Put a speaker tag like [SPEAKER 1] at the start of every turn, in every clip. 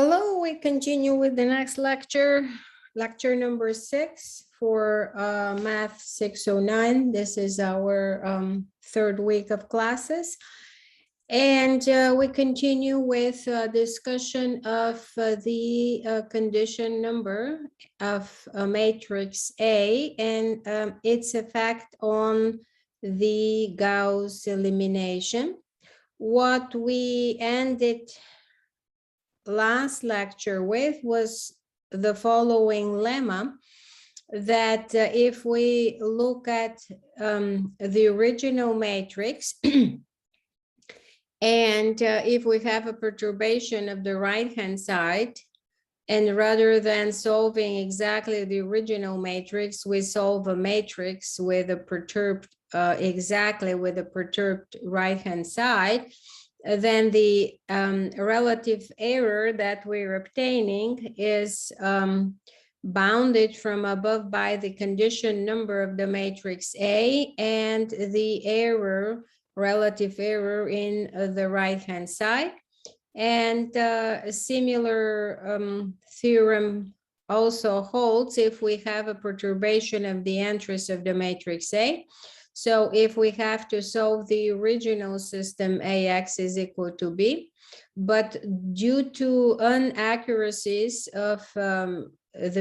[SPEAKER 1] Hello, we continue with the next lecture, lecture number 6 for Math 609. This is our third week of classes. And we continue with discussion of the condition number of matrix A and its effect on the Gauss elimination. What we ended last lecture with was the following lemma, that if we look at the original matrix and if we have a perturbation of the right hand side, and rather than solving exactly the original matrix, we solve a matrix with a perturbed exactly with a perturbed right hand side, then the relative error that we're obtaining is bounded from above by the condition number of the matrix A and the error, relative error in the right-hand side. And a similar theorem also holds if we have a perturbation of the entries of the matrix A. So if we have to solve the original system, AX is equal to B, but due to inaccuracies of the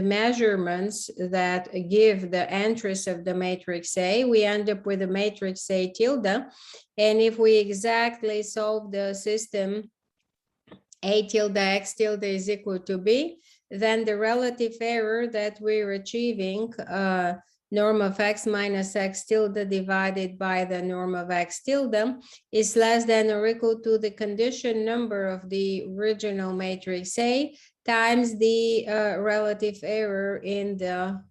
[SPEAKER 1] measurements that give the entries of the matrix A, we end up with a matrix A tilde. And if we exactly solve the system A tilde X tilde is equal to B, then the relative error that we're achieving, norm of X minus X tilde divided by the norm of X tilde, is less than or equal to the condition number of the original matrix A times the relative error in the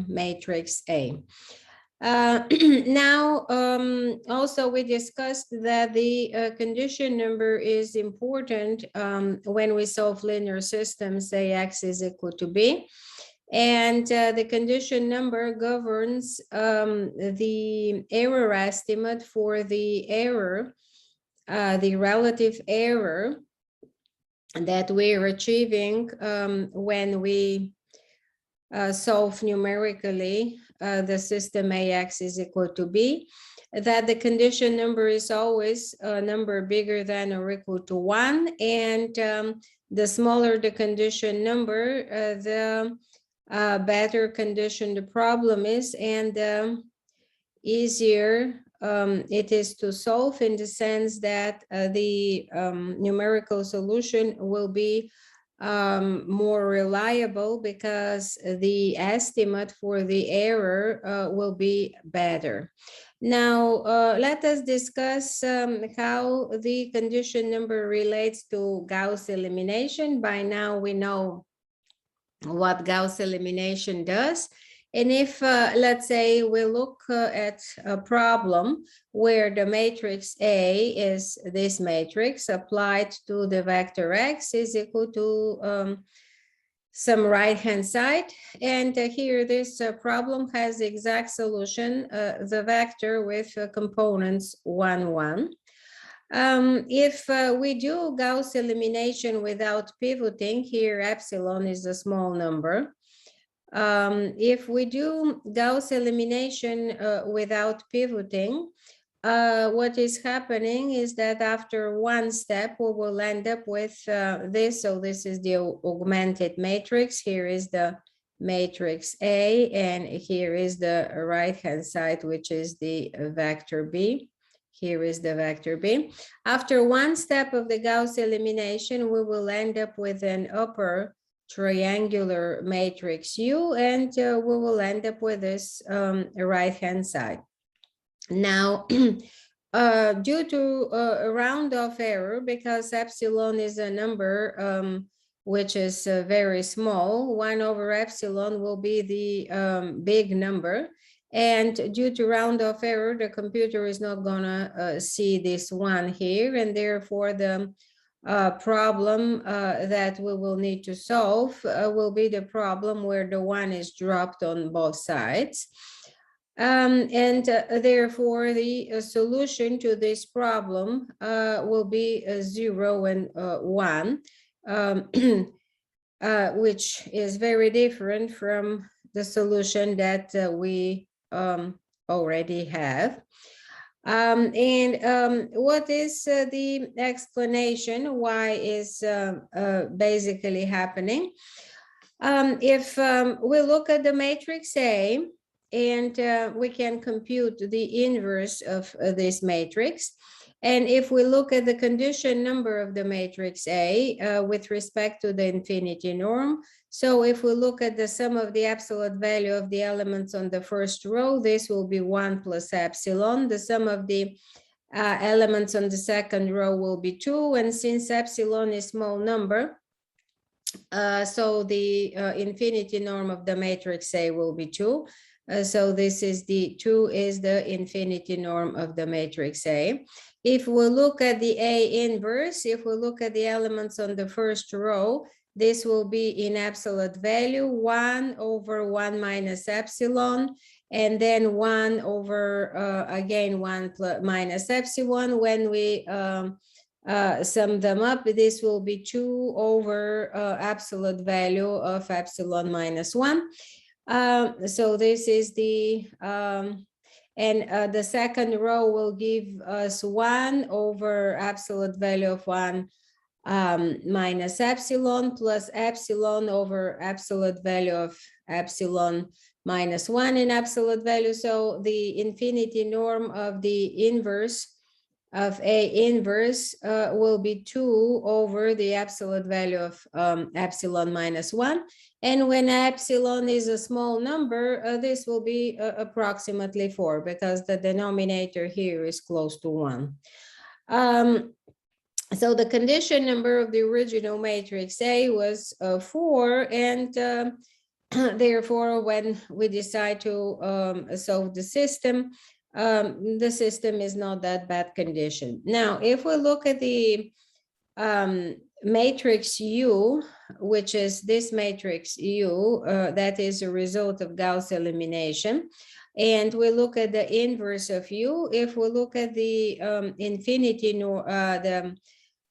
[SPEAKER 1] matrix A. Now, also we discussed that the condition number is important when we solve linear systems, AX is equal to B. And the condition number governs the error estimate for the error, the relative error that we're achieving when we solve numerically the system AX is equal to B, that the condition number is always a number bigger than or equal to 1. And the smaller the condition number, the better condition the problem is, and easier it is to solve, in the sense that the numerical solution will be more reliable because the estimate for the error will be better. Now, let us discuss how the condition number relates to Gauss elimination. By now we know what Gauss elimination does. And if, let's say, we look at a problem where the matrix A is this matrix applied to the vector X is equal to some right-hand side. And here this problem has the exact solution, the vector with components 1, 1. If we do Gauss elimination without pivoting, here epsilon is a small number. If we do Gauss elimination without pivoting, what is happening is that after one step, we will end up with this. So this is the augmented matrix. Here is the matrix A, and here is the right-hand side, which is the vector B. Here is the vector B. After one step of the Gauss elimination, we will end up with an upper triangular matrix U, and we will end up with this right-hand side. Now, due to a round-off error, because epsilon is a number which is very small, 1 over epsilon will be the big number. And due to round-off error, the computer is not gonna see this 1 here, and therefore the problem that we will need to solve will be the problem where the 1 is dropped on both sides. Therefore, the solution to this problem will be 0 and 1. which is very different from the solution that we already have. What is the explanation why is basically happening? If we look at the matrix A, and we can compute the inverse of this matrix. And if we look at the condition number of the matrix A with respect to the infinity norm, so if we look at the sum of the absolute value of the elements on the first row, this will be 1 plus epsilon. The sum of the elements on the second row will be 2. And since epsilon is small number, so the infinity norm of the matrix A will be 2. So this is the 2 is the infinity norm of the matrix A. If we look at the A inverse, if we look at the elements on the first row, this will be in absolute value 1 over 1 minus epsilon, and then 1 over, again, 1 plus minus epsilon. When we sum them up, this will be 2 over absolute value of epsilon minus 1. So this is the, the second row will give us 1 over absolute value of 1 minus epsilon plus epsilon over absolute value of epsilon minus 1 in absolute value. So the infinity norm of the inverse of A inverse will be 2 over the absolute value of epsilon minus 1. And when epsilon is a small number, this will be approximately 4, because the denominator here is close to 1. So the condition number of the original matrix A was 4, and therefore when we decide to solve the system is not that bad condition. Now, if we look at the matrix U, which is this matrix U, that is a result of Gauss elimination, and we look at the inverse of U, if we look at the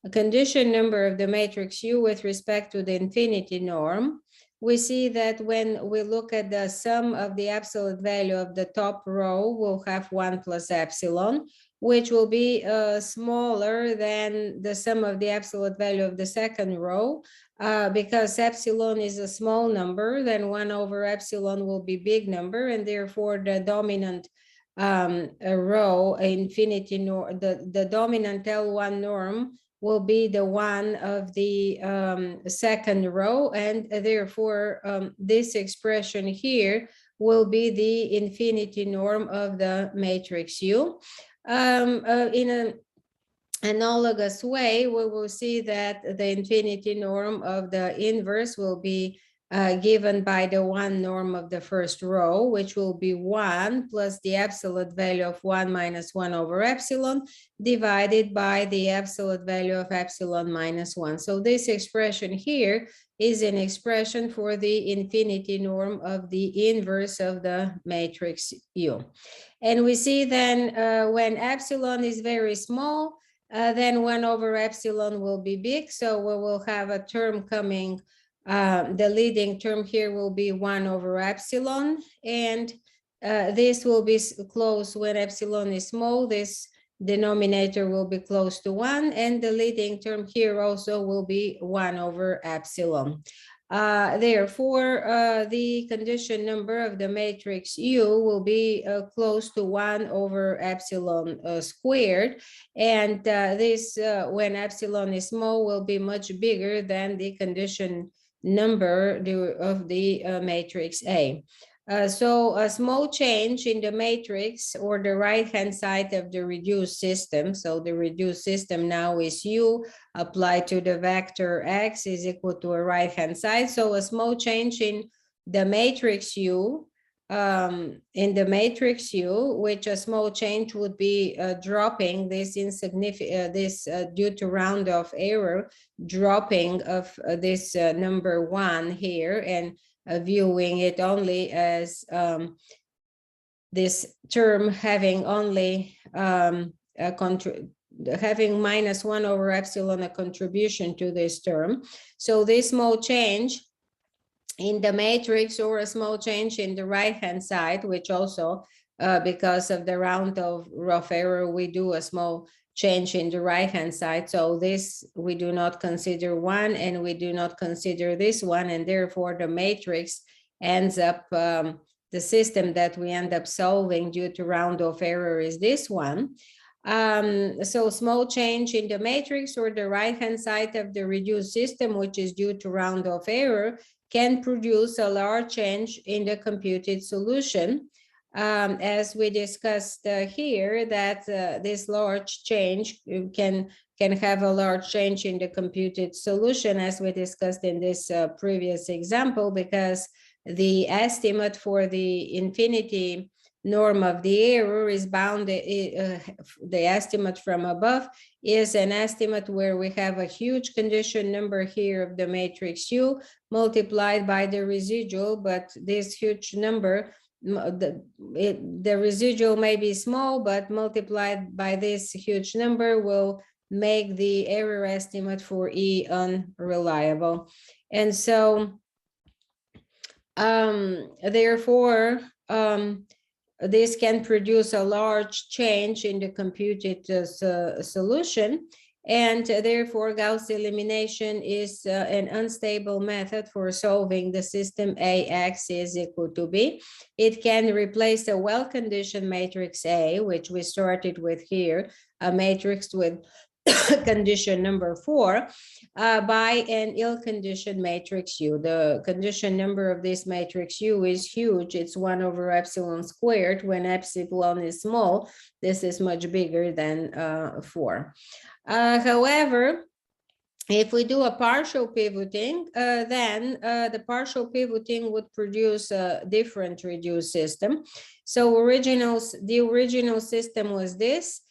[SPEAKER 1] the condition number of the matrix U with respect to the infinity norm, we see that when we look at the sum of the absolute value of the top row, we'll have 1 plus epsilon, which will be smaller than the sum of the absolute value of the second row, because epsilon is a small number, then 1 over epsilon will be big number, and therefore the dominant row infinity norm, the dominant L1 norm will be the one of the second row, and therefore this expression here will be the infinity norm of the matrix U. In an analogous way, we will see that the infinity norm of the inverse will be given by the 1 norm of the first row, which will be 1 plus the absolute value of 1 minus 1 over epsilon divided by the absolute value of epsilon minus 1. So this expression here is an expression for the infinity norm of the inverse of the matrix U. And we see then when epsilon is very small, then 1 over epsilon will be big. So we will have a term coming. The leading term here will be 1 over epsilon, and this will be close when epsilon is small. This denominator will be close to 1, and the leading term here also will be 1 over epsilon. Therefore, the condition number of the matrix U will be close to 1 over epsilon squared, and this, when epsilon is small, will be much bigger than the condition number of the matrix A. So a small change in the matrix or the right-hand side of the reduced system. So the reduced system now is U applied to the vector X is equal to a right-hand side. So a small change in the matrix U, which a small change would be dropping this insignificant, due to round off error, dropping of this number 1 here, and viewing it only as this term having only having -1 over epsilon a contribution to this term. So this small change in the matrix or a small change in the right-hand side, which also because of the round of rough error, we do a small change in the right-hand side. So this, we do not consider one, and we do not consider this one, and therefore the matrix ends up, the system that we end up solving due to round of error is this one. So small change in the matrix or the right-hand side of the reduced system, which is due to round of error, can produce a large change in the computed solution. As we discussed here, that this large change can have a large change in the computed solution, as we discussed in this previous example, because the estimate for the infinity norm of the error is bounded, the estimate from above is an estimate where we have a huge condition number here of the matrix U multiplied by the residual, but this huge number, the residual may be small, but multiplied by this huge number will make the error estimate for E unreliable. And so therefore, this can produce a large change in the computed solution, and therefore Gauss elimination is an unstable method for solving the system AX is equal to B. It can replace a well-conditioned matrix A, which we started with here, a matrix with condition number 4, by an ill-conditioned matrix U. The condition number of this matrix U is huge. It's 1 over epsilon squared. When epsilon is small, this is much bigger than 4. However, if we do a partial pivoting, then the partial pivoting would produce a different reduced system. So the original system was this.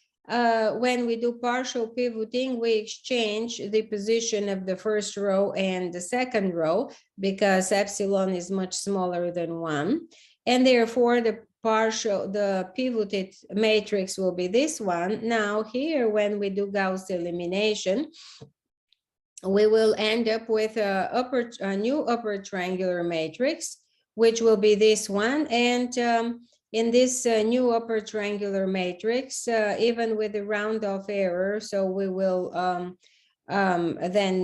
[SPEAKER 1] When we do partial pivoting, we exchange the position of the first row and the second row because epsilon is much smaller than 1. And therefore, the pivoted matrix will be this one. Now here, when we do Gauss elimination, we will end up with a new upper triangular matrix, which will be this one. And in this new upper triangular matrix, even with the round off error, so we will then,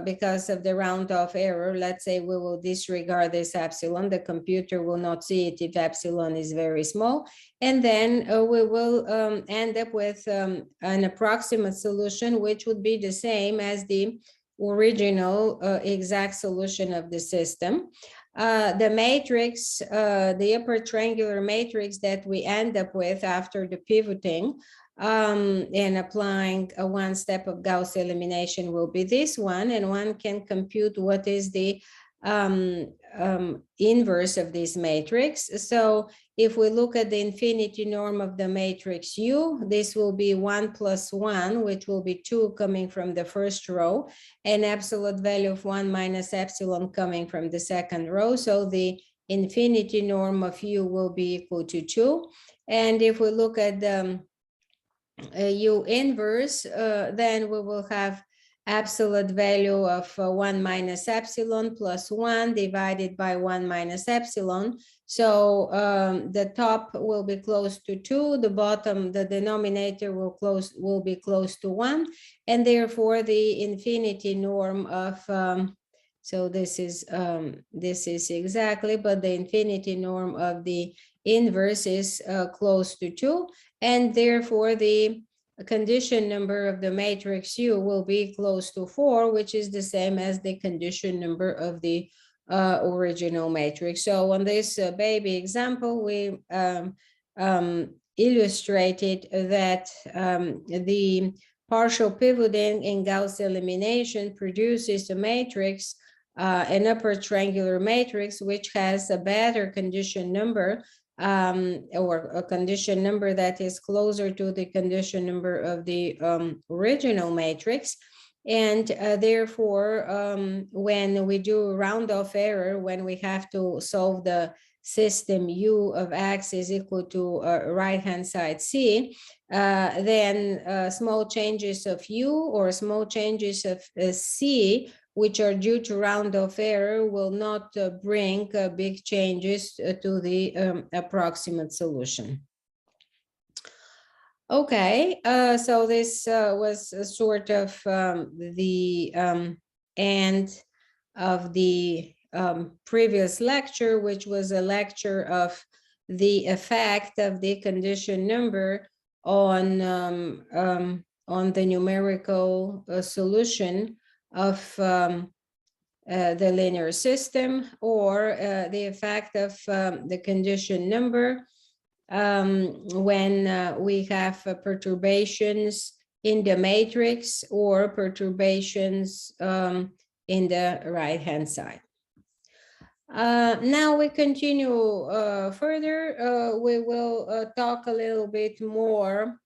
[SPEAKER 1] because of the round off error, let's say we will disregard this epsilon. The computer will not see it if epsilon is very small. And then we will end up with an approximate solution, which would be the same as the original exact solution of the system. The matrix, the upper triangular matrix that we end up with after the pivoting and applying one step of Gauss elimination will be this one, and one can compute what is the inverse of this matrix. So if we look at the infinity norm of the matrix U, this will be 1 plus 1, which will be 2 coming from the first row, and absolute value of 1 minus epsilon coming from the second row. So the infinity norm of U will be equal to 2. And if we look at the U inverse, then we will have absolute value of 1 minus epsilon plus 1 divided by 1 minus epsilon. So the top will be close to 2, the bottom, the denominator will be close to 1, and therefore the infinity norm of so this is exactly, but the infinity norm of the inverse is close to 2, and therefore the condition number of the matrix U will be close to 4, which is the same as the condition number of the original matrix. So on this baby example, we illustrated that the partial pivoting in Gauss elimination produces a matrix, an upper triangular matrix, which has a better condition number, or a condition number that is closer to the condition number of the original matrix. And therefore, when we do round off error, when we have to solve the system U of X is equal to right-hand side C, then small changes of U or small changes of C, which are due to round-off error, will not bring big changes to the approximate solution. Okay, so this was a sort of the end of the previous lecture, which was a lecture of the effect of the condition number on the numerical solution of the linear system, or the effect of the condition number when we have perturbations in the matrix or perturbations in the right-hand side. Now we continue further. We will talk a little bit more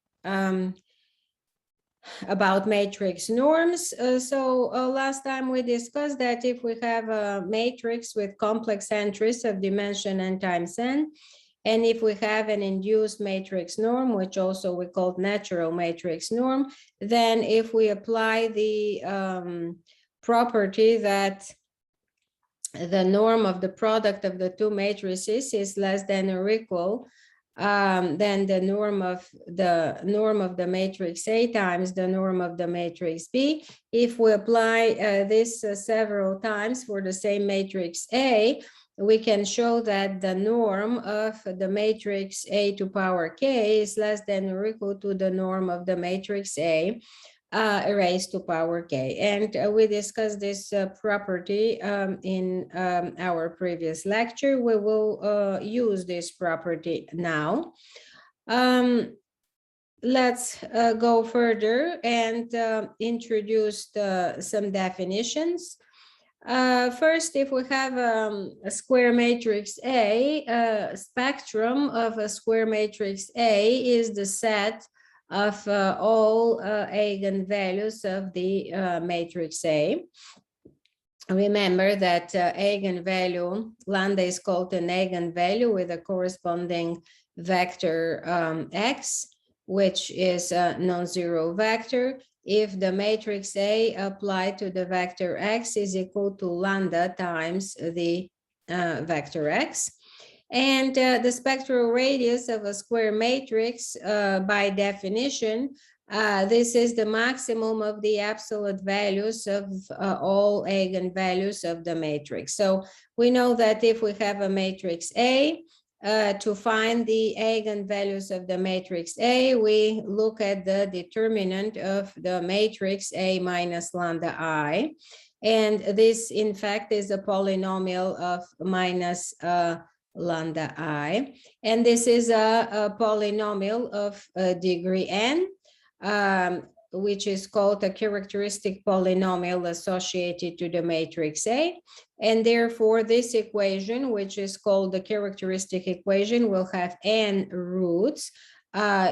[SPEAKER 1] about matrix norms. So last time we discussed that if we have a matrix with complex entries of dimension n times n, and if we have an induced matrix norm, which also we call natural matrix norm, then if we apply the property that the norm of the product of the two matrices is less than or equal then the norm of the matrix A times the norm of the matrix B. If we apply this several times for the same matrix A, we can show that the norm of the matrix A to power k is less than or equal to the norm of the matrix A raised to power k. And we discussed this property in our previous lecture. We will use this property now. Let's go further and introduce some definitions. First, if we have a square matrix A, spectrum of a square matrix A is the set of all eigenvalues of the matrix A. Remember that eigenvalue, lambda is called an eigenvalue with a corresponding vector x, which is a non-zero vector, if the matrix A applied to the vector x is equal to lambda times the vector x. And the spectral radius of a square matrix, by definition, this is the maximum of the absolute values of all eigenvalues of the matrix. So we know that if we have a matrix A, to find the eigenvalues of the matrix A, we look at the determinant of the matrix A minus lambda I. And this, in fact, is a polynomial of minus lambda I. And this is a polynomial of degree n, which is called a characteristic polynomial associated to the matrix A. And therefore, this equation, which is called the characteristic equation, will have n roots,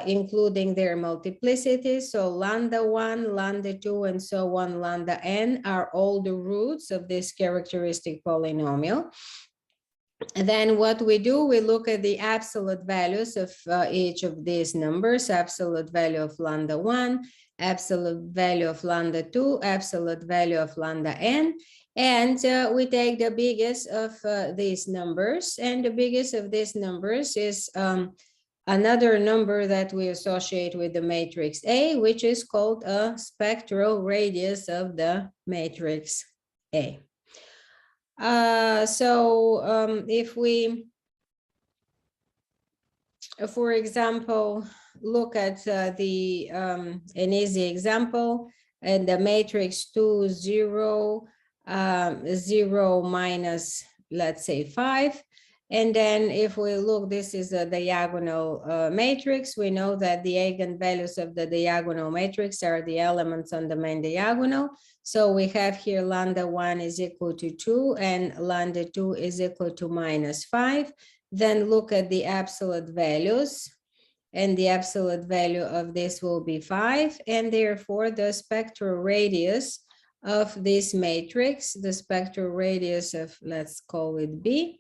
[SPEAKER 1] including their multiplicities. So lambda 1, lambda 2, and so on, lambda n are all the roots of this characteristic polynomial. And then what we do, we look at the absolute values of each of these numbers, absolute value of lambda 1, absolute value of lambda 2, absolute value of lambda n. And we take the biggest of these numbers, and the biggest of these numbers is another number that we associate with the matrix A, which is called a spectral radius of the matrix A. If we, for example, look at an easy example, and the matrix 2, 0, 0 minus, let's say, 5. And then if we look, this is a diagonal matrix. We know that the eigenvalues of the diagonal matrix are the elements on the main diagonal. So we have here lambda 1 is equal to 2 and lambda 2 is equal to minus 5. Then look at the absolute values, and the absolute value of this will be 5. And therefore, the spectral radius of this matrix, the spectral radius of, let's call it B,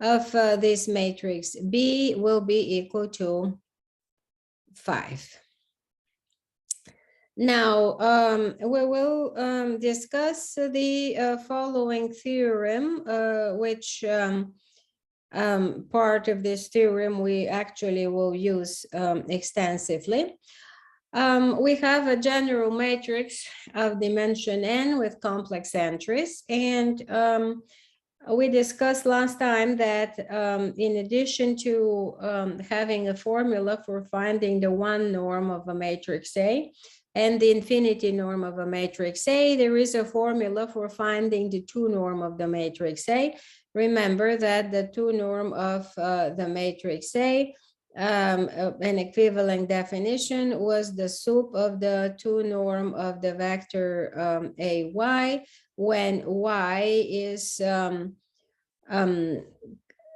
[SPEAKER 1] of this matrix B will be equal to 5. Now, we will discuss the following theorem, which part of this theorem we actually will use extensively. We have a general matrix of dimension n with complex entries, and we discussed last time that in addition to having a formula for finding the one norm of a matrix A and the infinity norm of a matrix A, there is a formula for finding the two norm of the matrix A. Remember that the two norm of the matrix A, an equivalent definition, was the sup of the two norm of the vector AY when Y is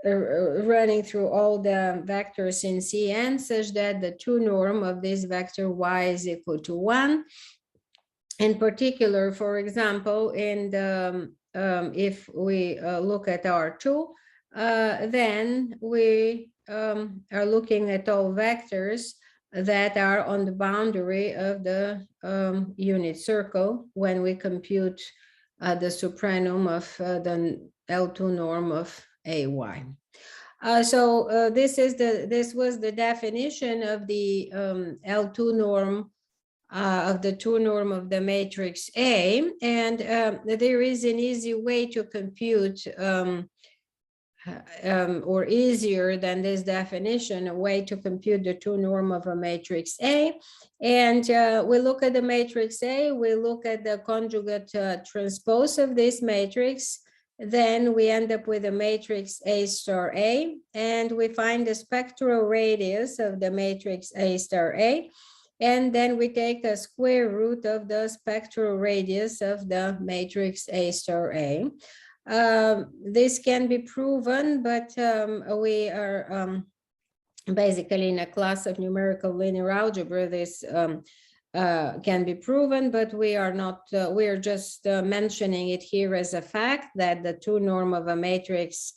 [SPEAKER 1] running through all the vectors in Cn, such that the two norm of this vector Y is equal to 1. In particular, for example, in the if we look at R2, then we are looking at all vectors that are on the boundary of the unit circle when we compute the supranum of the L2 norm of AY. This was the definition of the L2 norm of the two norm of the matrix A, and there is an easy way to compute or easier than this definition, a way to compute the two norm of a matrix A. And we look at the matrix A, we look at the conjugate transpose of this matrix, then we end up with a matrix A star A, and we find the spectral radius of the matrix A star A, and then we take a square root of the spectral radius of the matrix A star A. This can be proven, but we are basically in a class of numerical linear algebra. This can be proven, but we are not, we are just mentioning it here as a fact that the two norm of a matrix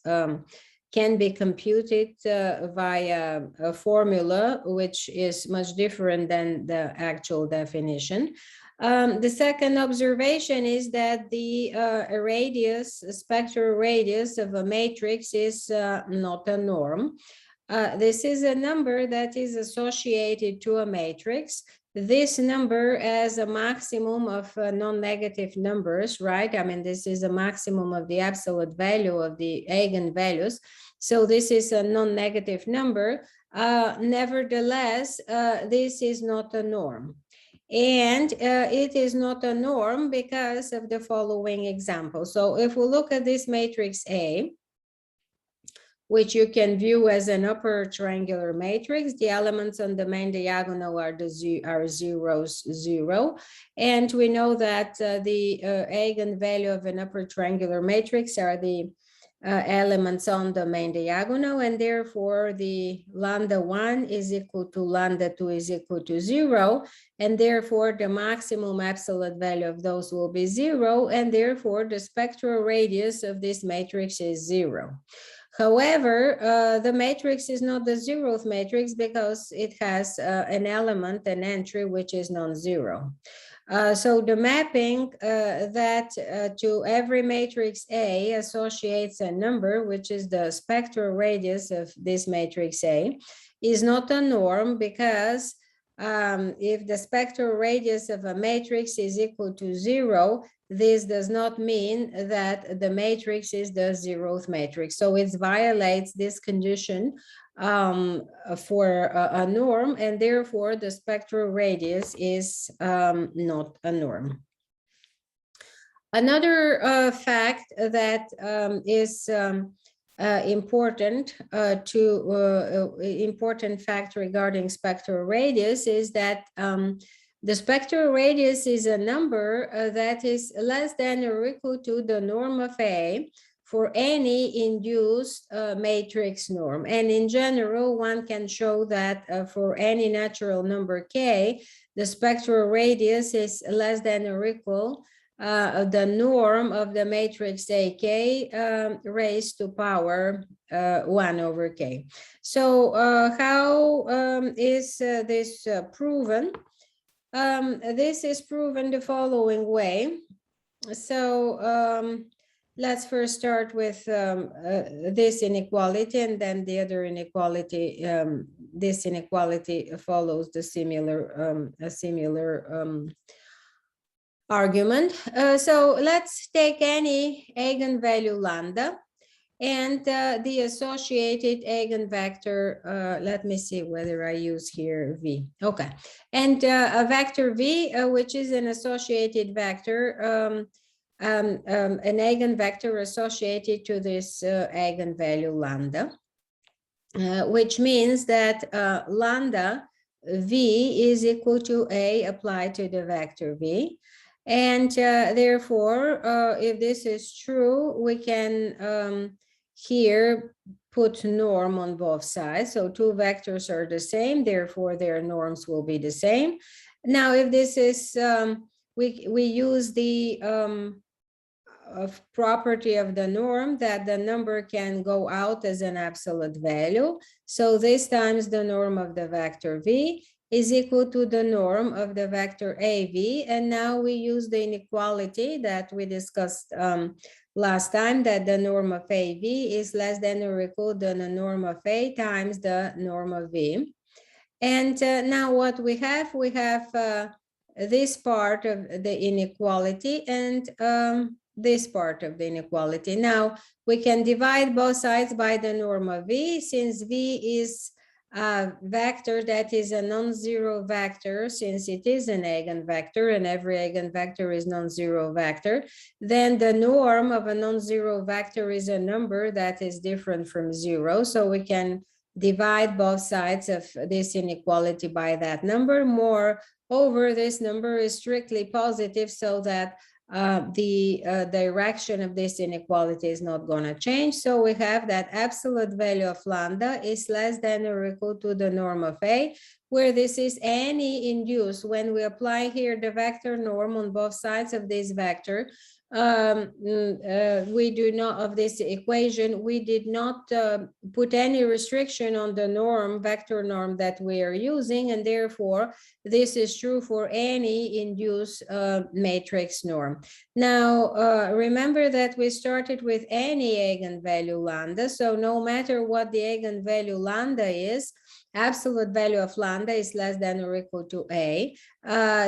[SPEAKER 1] can be computed via a formula, which is much different than the actual definition. The second observation is that the radius, spectral radius of a matrix is not a norm. This is a number that is associated to a matrix. This number has a maximum of non-negative numbers, right? I mean, this is a maximum of the absolute value of the eigenvalues. So this is a non-negative number. Nevertheless, this is not a norm. And it is not a norm because of the following example. So if we look at this matrix A, which you can view as an upper triangular matrix, the elements on the main diagonal are 0, 0. And we know that the eigenvalue of an upper triangular matrix are the elements on the main diagonal, and therefore the lambda 1 is equal to lambda 2 is equal to 0, and therefore the maximum absolute value of those will be 0, and therefore the spectral radius of this matrix is 0. However, the matrix is not the zeroth matrix because it has an element, an entry, which is non-zero. So the mapping that to every matrix A associates a number, which is the spectral radius of this matrix A, is not a norm because if the spectral radius of a matrix is equal to 0, this does not mean that the matrix is the zeroth matrix. So it violates this condition for a norm, and therefore the spectral radius is not a norm. Another fact that is important important fact regarding spectral radius is that the spectral radius is a number that is less than or equal to the norm of A for any induced matrix norm. And in general, one can show that for any natural number K, the spectral radius is less than or equal the norm of the matrix AK raised to power 1 over K. So how is this proven? This is proven the following way. So let's first start with this inequality, and then the other inequality. This inequality follows the similar argument. So let's take any eigenvalue lambda and the associated eigenvector. Let me see whether I use here V. Okay, and a vector V, which is an associated vector, an eigenvector associated to this eigenvalue lambda, which means that lambda V is equal to A applied to the vector V. And therefore, if this is true, we can here put norm on both sides. So two vectors are the same, therefore their norms will be the same. Now, if this is, we use the property of the norm that the number can go out as an absolute value. So this times the norm of the vector V is equal to the norm of the vector AV. And now we use the inequality that we discussed last time, that the norm of AV is less than or equal to the norm of A times the norm of V. And now what we have this part of the inequality and this part of the inequality. Now we can divide both sides by the norm of V, since V is a vector that is a non-zero vector, since it is an eigenvector and every eigenvector is non-zero vector, then the norm of a non-zero vector is a number that is different from zero. So we can divide both sides of this inequality by that number. Moreover, this number is strictly positive, so that the direction of this inequality is not going to change. So we have that absolute value of lambda is less than or equal to the norm of A, where this is any induced. When we apply here the vector norm on both sides of this vector, we do not, of this equation, we did not put any restriction on the norm, vector norm that we are using, and therefore this is true for any induced matrix norm. Now remember that we started with any eigenvalue lambda, so no matter what the eigenvalue lambda is, absolute value of lambda is less than or equal to A.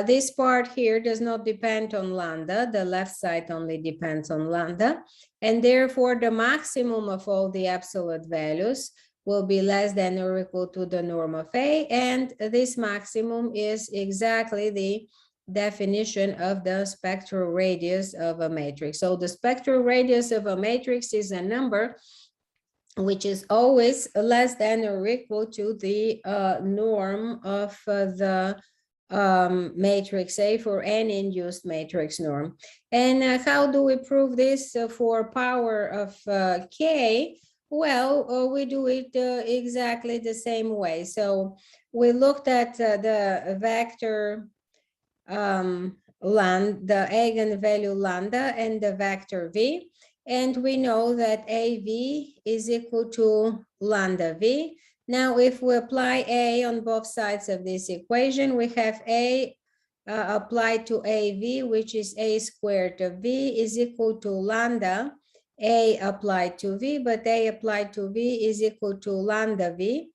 [SPEAKER 1] This part here does not depend on lambda. The left side only depends on lambda. And therefore, the maximum of all the absolute values will be less than or equal to the norm of A. And this maximum is exactly the definition of the spectral radius of a matrix. So the spectral radius of a matrix is a number which is always less than or equal to the norm of the matrix A for any induced matrix norm. And how do we prove this for power of K? Well, we do it exactly the same way. So we looked at the vector the eigenvalue lambda and the vector V. And we know that AV is equal to lambda V. Now, if we apply A on both sides of this equation, we have A applied to AV, which is A squared of V is equal to lambda A applied to V, but A applied to V is equal to lambda V.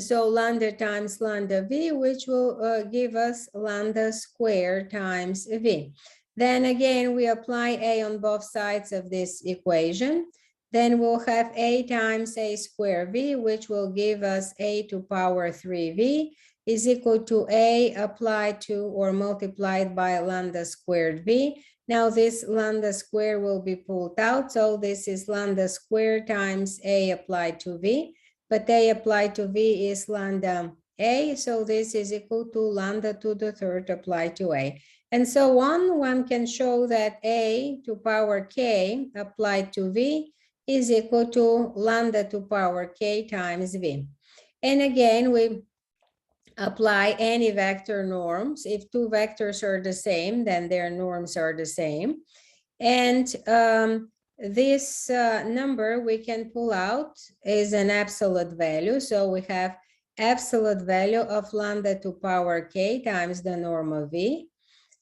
[SPEAKER 1] So lambda times lambda V, which will give us lambda squared times V. Then again, we apply A on both sides of this equation. Then we'll have A times A squared V, which will give us A to power 3V is equal to A applied to or multiplied by lambda squared V. Now this lambda squared will be pulled out. So this is lambda squared times A applied to V. But A applied to V is lambda A. So this is equal to lambda to the third applied to A. And so on, one can show that A to power K applied to V is equal to lambda to power K times V. And again, we apply any vector norms. If two vectors are the same, then their norms are the same. And this number we can pull out is an absolute value. So we have absolute value of lambda to power k times the norm of v.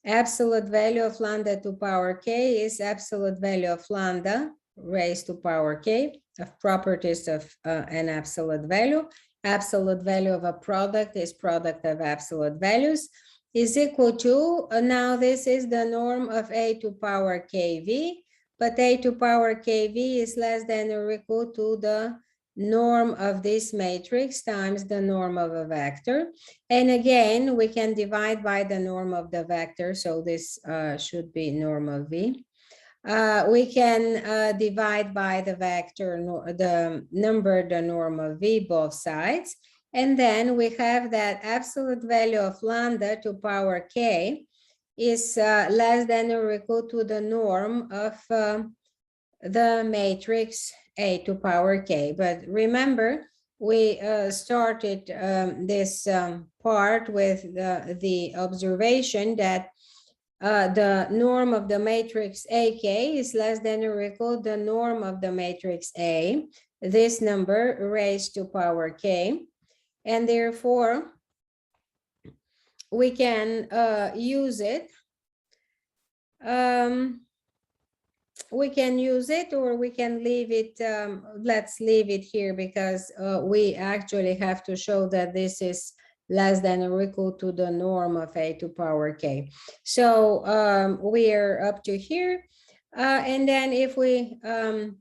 [SPEAKER 1] Absolute value of lambda to power k is absolute value of lambda raised to power k, of properties of an absolute value. Absolute value of a product is product of absolute values, is equal to, now this is the norm of a to power kv, but a to power kv is less than or equal to the norm of this matrix times the norm of a vector. And again, we can divide by the norm of the vector, so this should be norm of v. We can divide by the vector, the number, the norm of v, both sides. And then we have that absolute value of lambda to power k is less than or equal to the norm of the matrix a to power k. But remember, we started this part with the observation that the norm of the matrix AK is less than or equal to the norm of the matrix A, this number raised to power k, and therefore we can use it. We can use it, or we can leave it. Let's leave it here, because we actually have to show that this is less than or equal to the norm of a to power k. So we are up to here. And then if we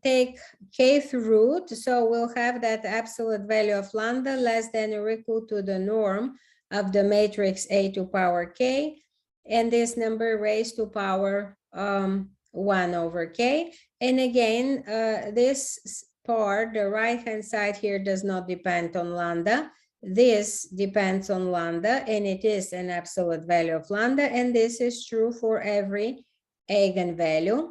[SPEAKER 1] take kth root, so we'll have that absolute value of lambda less than or equal to the norm of the matrix a to power k, and this number raised to power 1 over k. And again, this part, the right-hand side here, does not depend on lambda. This depends on lambda, and it is an absolute value of lambda, and this is true for every eigenvalue.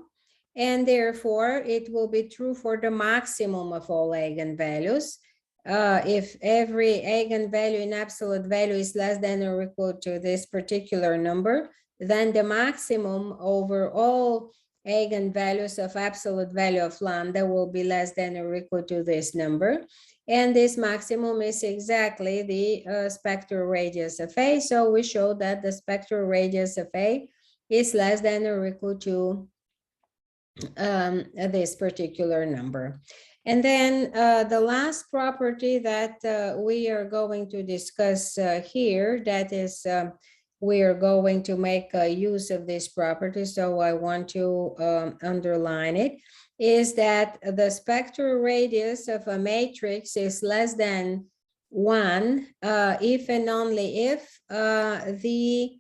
[SPEAKER 1] And therefore, it will be true for the maximum of all eigenvalues. If every eigenvalue in absolute value is less than or equal to this particular number, then the maximum over all eigenvalues of absolute value of lambda will be less than or equal to this number. And this maximum is exactly the spectral radius of A. So we show that the spectral radius of A is less than or equal to this particular number. And then the last property that we are going to discuss here, that is, we are going to make use of this property, so I want to underline it, is that the spectral radius of a matrix is less than 1 if and only if the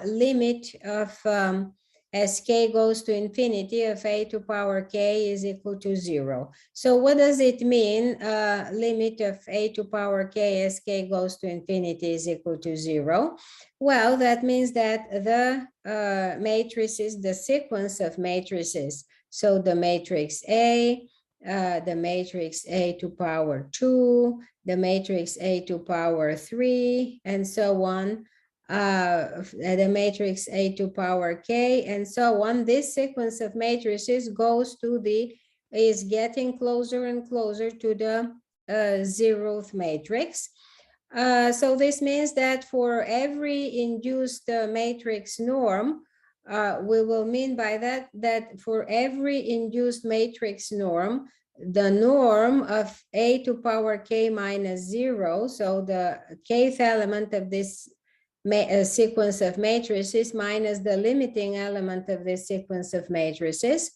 [SPEAKER 1] limit of as k goes to infinity of a to power k is equal to 0. So what does it mean, limit of a to power k as k goes to infinity is equal to 0? Well, that means that the matrix is the sequence of matrices. So the matrix A, the matrix A to power 2, the matrix A to power 3, and so on. The matrix A to power k, and so on. This sequence of matrices goes to is getting closer and closer to the 0th matrix. So this means that for every induced matrix norm, we will mean by that for every induced matrix norm, the norm of A to power k minus 0, so the kth element of this sequence of matrices minus the limiting element of this sequence of matrices.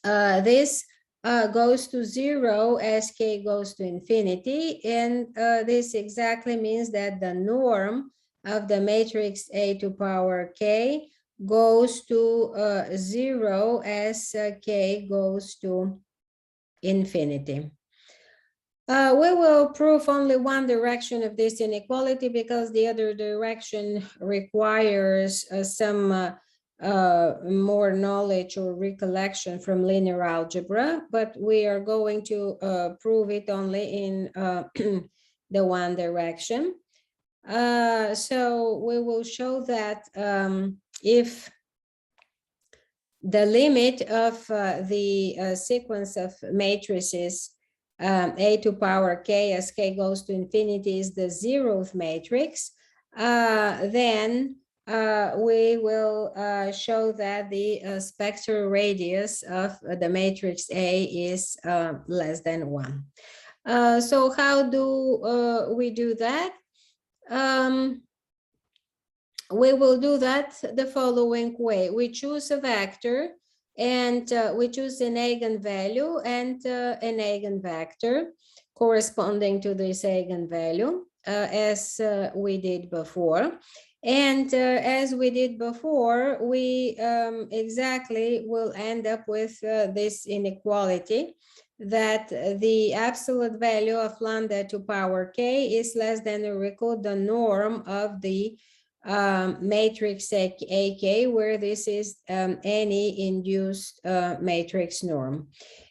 [SPEAKER 1] This goes to 0 as k goes to infinity, and this exactly means that the norm of the matrix A to power k goes to 0 as k goes to infinity. We will prove only one direction of this inequality, because the other direction requires some more knowledge or recollection from linear algebra, but we are going to prove it only in the one direction. So we will show that if the limit of the sequence of matrices a to power k as k goes to infinity is the zeroth matrix, then we will show that the spectral radius of the matrix A is less than 1. So how do we do that? We will do that the following way. We choose a vector and we choose an eigenvalue and an eigenvector corresponding to this eigenvalue as we did before. And as we did before, we exactly will end up with this inequality that the absolute value of lambda to power k is less than or equal to the norm of the matrix AK, where this is any induced matrix norm.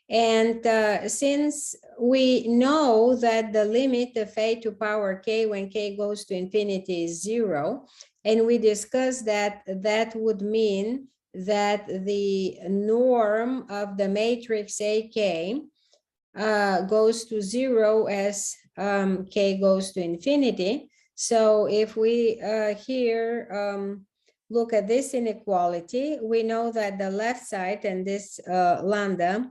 [SPEAKER 1] And since we know that the limit of a to power k when k goes to infinity is 0, and we discussed that that would mean that the norm of the matrix AK goes to 0 as k goes to infinity. So if we here look at this inequality, we know that the left side and this lambda,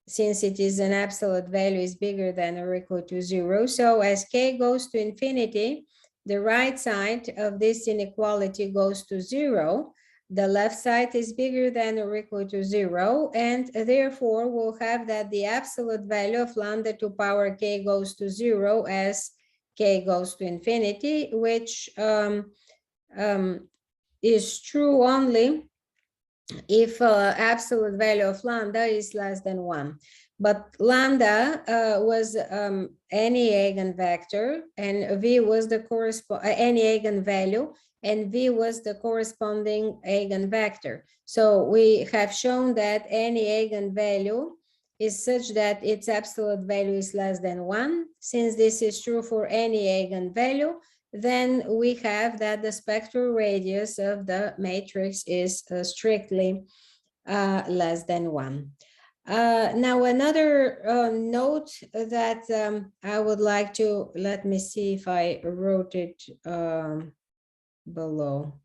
[SPEAKER 1] since it is an absolute value, is bigger than or equal to 0. So as k goes to infinity, the right side of this inequality goes to 0. The left side is bigger than or equal to 0, and therefore we'll have that the absolute value of lambda to power k goes to 0 as k goes to infinity, which is true only if absolute value of lambda is less than 1. But lambda was any eigenvector, and v was the any eigenvalue, and v was the corresponding eigenvector. So we have shown that any eigenvalue is such that its absolute value is less than 1. Since this is true for any eigenvalue, then we have that the spectral radius of the matrix is strictly less than 1. Now another note that I would like to, let me see if I wrote it below.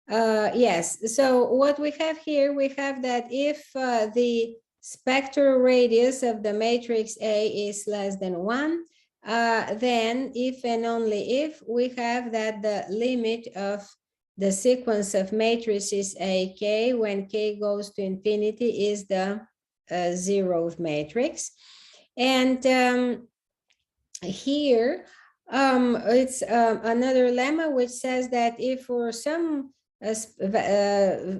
[SPEAKER 1] Yes, so what we have here, we have that if the spectral radius of the matrix A is less than 1, then if and only if we have that the limit of the sequence of matrices AK when k goes to infinity is the zeroth matrix. And here it's another lemma which says that if for some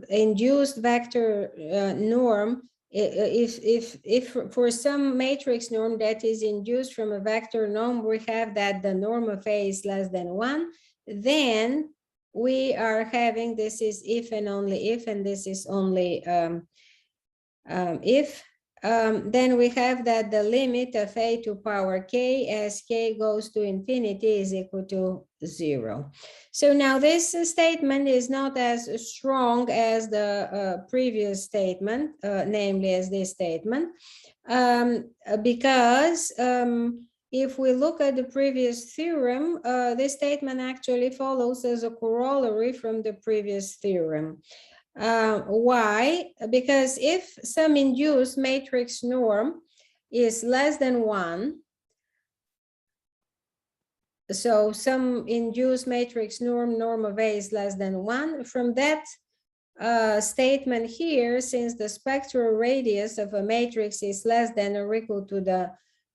[SPEAKER 1] induced vector norm, if for some matrix norm that is induced from a vector norm, we have that the norm of A is less than 1, then we are having, this is if and only if, and this is only if, then we have that the limit of A to power k as k goes to infinity is equal to 0. So now this statement is not as strong as the previous statement, namely as this statement, because if we look at the previous theorem, this statement actually follows as a corollary from the previous theorem. Why? Because if some induced matrix norm is less than 1, so some induced matrix norm of A is less than 1, from that statement here, since the spectral radius of a matrix is less than or equal to the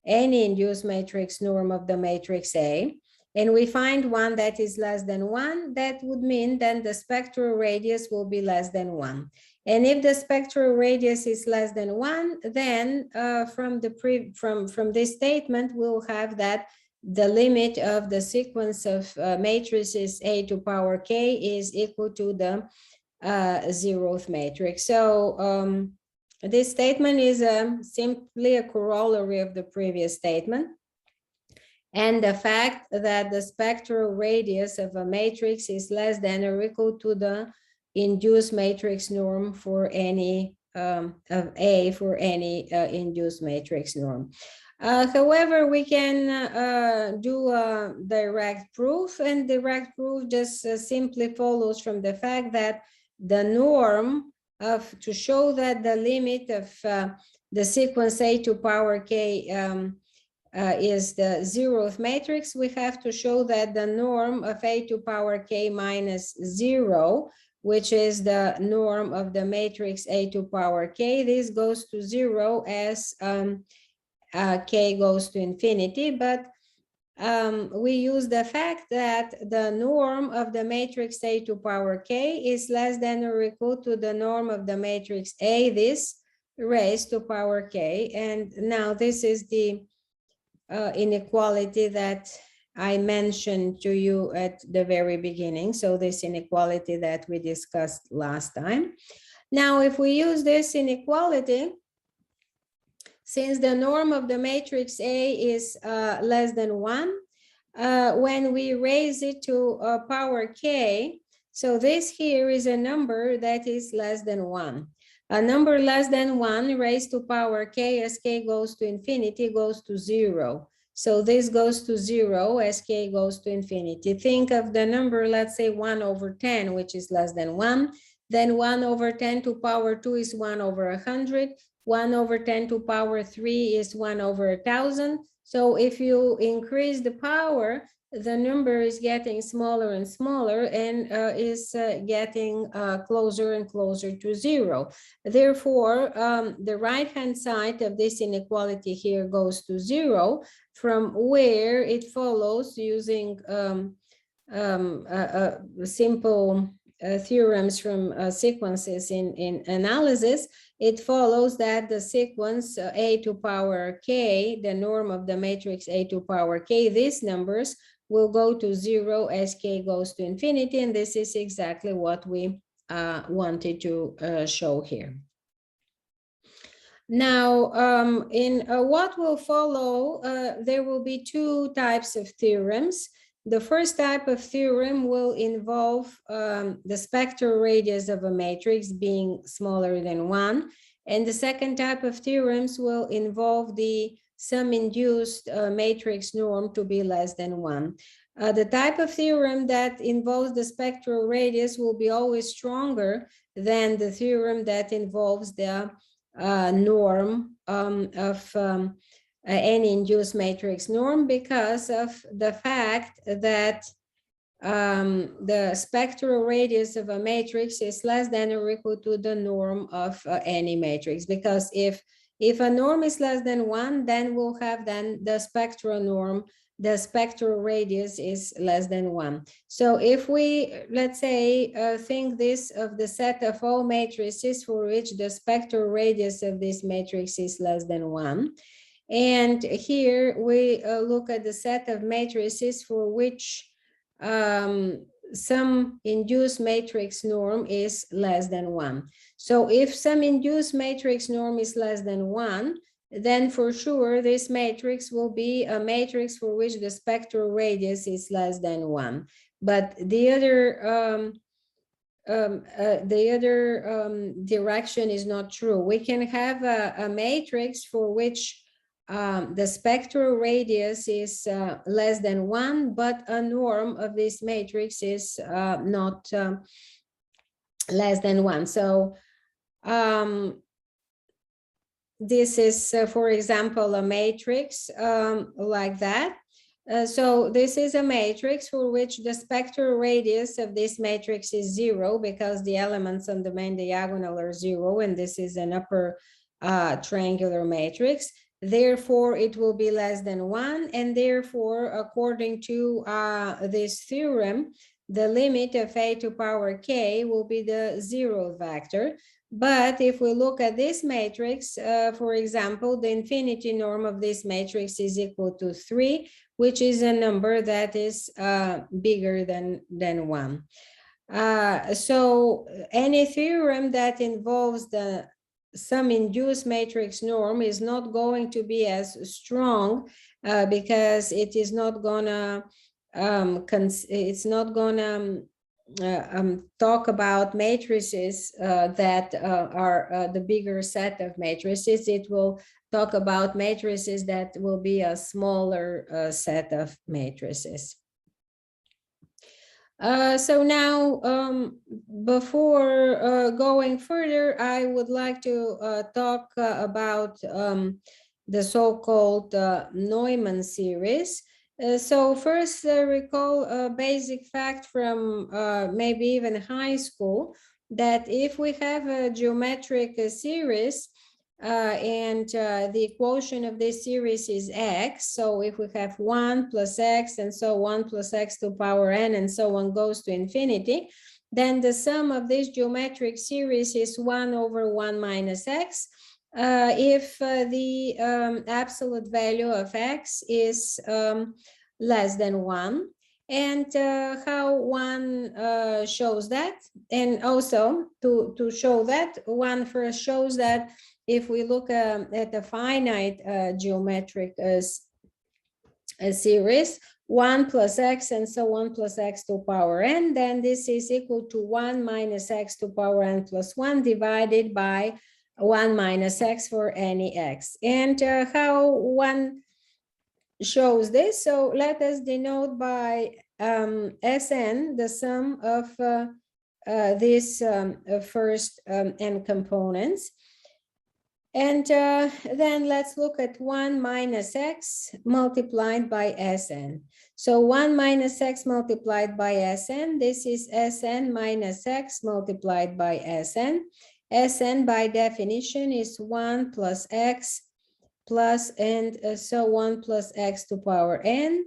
[SPEAKER 1] any induced matrix norm of the matrix A, and we find one that is less than 1, that would mean then the spectral radius will be less than 1. And if the spectral radius is less than 1, then from this statement, we'll have that the limit of the sequence of matrices A to power k is equal to the zeroth matrix. So this statement is simply a corollary of the previous statement. and the fact that the spectral radius of a matrix is less than or equal to the induced matrix norm for any of A for any induced matrix norm. However, we can do a direct proof, and direct proof just simply follows from the fact that the norm to show that the limit of the sequence A to power K is the zeroth matrix, we have to show that the norm of A to power K minus 0, which is the norm of the matrix A to power K, this goes to 0 as K goes to infinity, but we use the fact that the norm of the matrix A to power K is less than or equal to the norm of the matrix A, this raised to power K. And now this is the inequality that I mentioned to you at the very beginning. So this inequality that we discussed last time. Now, if we use this inequality, since the norm of the matrix A is less than 1, when we raise it to power K, so this here is a number that is less than 1. A number less than 1 raised to power K as K goes to infinity goes to 0. So this goes to 0 as K goes to infinity. Think of the number, let's say 1 over 10, which is less than 1. Then 1 over 10 to power 2 is 1 over 100. 1 over 10 to power 3 is 1 over 1,000. So if you increase the power, the number is getting smaller and smaller and is getting closer and closer to 0. Therefore, the right-hand side of this inequality here goes to 0, from where it follows using simple theorems from sequences in analysis. It follows that the sequence A to power K, the norm of the matrix A to power K, these numbers will go to 0 as K goes to infinity, and this is exactly what we wanted to show here. Now, in what will follow, there will be two types of theorems. The first type of theorem will involve the spectral radius of a matrix being smaller than 1. And the second type of theorems will involve the sum-induced matrix norm to be less than 1. The type of theorem that involves the spectral radius will be always stronger than the theorem that involves the norm of any induced matrix norm, because of the fact that the spectral radius of a matrix is less than or equal to the norm of any matrix. Because if a norm is less than 1, then we'll have then the spectral norm, the spectral radius is less than 1. So if we, let's say, think this of the set of all matrices for which the spectral radius of this matrix is less than 1, and here we look at the set of matrices for which some induced matrix norm is less than 1. So if some induced matrix norm is less than 1, then for sure this matrix will be a matrix for which the spectral radius is less than 1. But the other direction is not true. We can have a matrix for which the spectral radius is less than 1, but a norm of this matrix is not less than 1. So this is, for example, a matrix like that. So this is a matrix for which the spectral radius of this matrix is 0, because the elements on the main diagonal are 0, and this is an upper triangular matrix. Therefore, it will be less than 1, and therefore, according to this theorem, the limit of A to power K will be the 0th vector. But if we look at this matrix, for example, the infinity norm of this matrix is equal to 3, which is a number that is bigger than 1. So any theorem that involves some induced matrix norm is not going to be as strong because it is not gonna talk about matrices that are the bigger set of matrices. It will talk about matrices that will be a smaller set of matrices. So now, before going further, I would like to talk about the so-called Neumann series. So first, recall a basic fact from maybe even high school, that if we have a geometric series, and the quotient of this series is x. So if we have 1 plus x and so 1 plus x to power n and so on goes to infinity, then the sum of this geometric series is 1 over 1 minus x. If the absolute value of x is less than 1. And how one shows that, and also to show that, one first shows that if we look at a finite geometric series, 1 plus x and so 1 plus x to power n, then this is equal to 1 minus x to power n plus 1 divided by 1 minus x for any x. And how one shows this? So let us denote by Sn the sum of this first n components. And then let's look at 1 minus x multiplied by Sn. So 1 minus x multiplied by Sn, this is Sn minus x multiplied by Sn. Sn by definition is 1 plus x plus and so 1 plus x to power n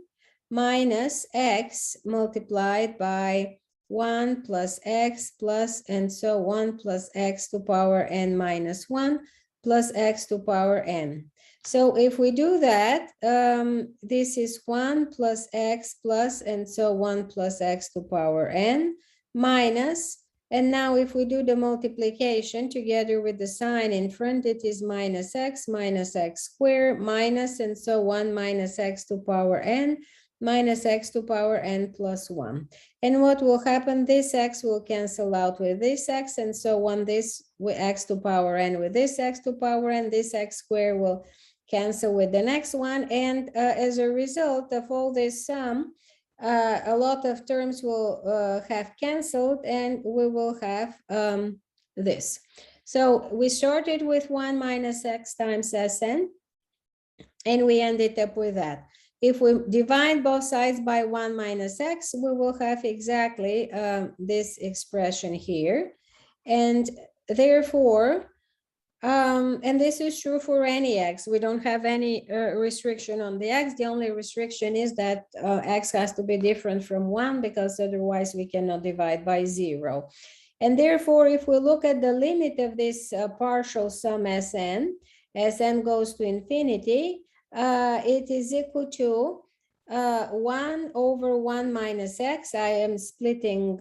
[SPEAKER 1] minus x multiplied by 1 plus x plus and so 1 plus x to power n minus 1 plus x to power n. So if we do that, this is 1 plus x plus and so 1 plus x to power n minus, and now if we do the multiplication together with the sign in front, it is minus x squared minus and so 1 minus x to power n minus x to power n plus 1. And what will happen? This x will cancel out with this x, and so on, this with x to power n with this x to power n, this x squared will cancel with the next one. And as a result of all this sum, a lot of terms will have canceled, and we will have this. So we started with 1 minus x times Sn, and we ended up with that. If we divide both sides by 1 minus x, we will have exactly this expression here. And therefore, and this is true for any x. We don't have any restriction on the x. The only restriction is that x has to be different from 1, because otherwise we cannot divide by 0. And therefore, if we look at the limit of this partial sum Sn goes to infinity, it is equal to 1 over 1 minus x. I am splitting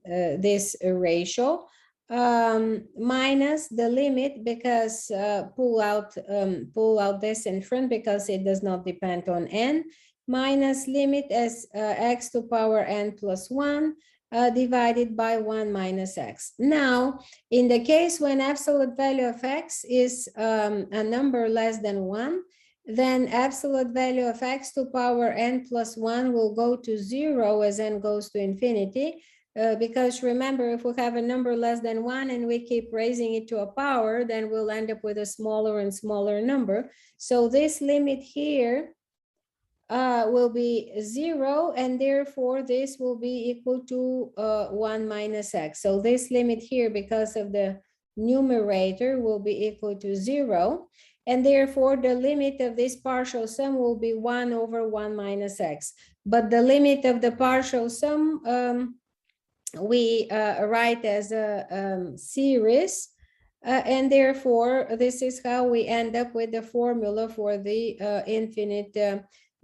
[SPEAKER 1] this ratio, minus the limit, because pull out this in front because it does not depend on n, minus limit as x to power n plus 1 divided by 1 minus x. Now, in the case when absolute value of x is a number less than 1, then absolute value of x to power n plus 1 will go to 0 as n goes to infinity. Because remember, if we have a number less than 1 and we keep raising it to a power, then we'll end up with a smaller and smaller number. So this limit here will be 0, and therefore this will be equal to 1 minus x. So this limit here, because of the numerator, will be equal to 0. And therefore, the limit of this partial sum will be 1 over 1 minus x. But the limit of the partial sum, we write as a series, and therefore this is how we end up with the formula for the infinite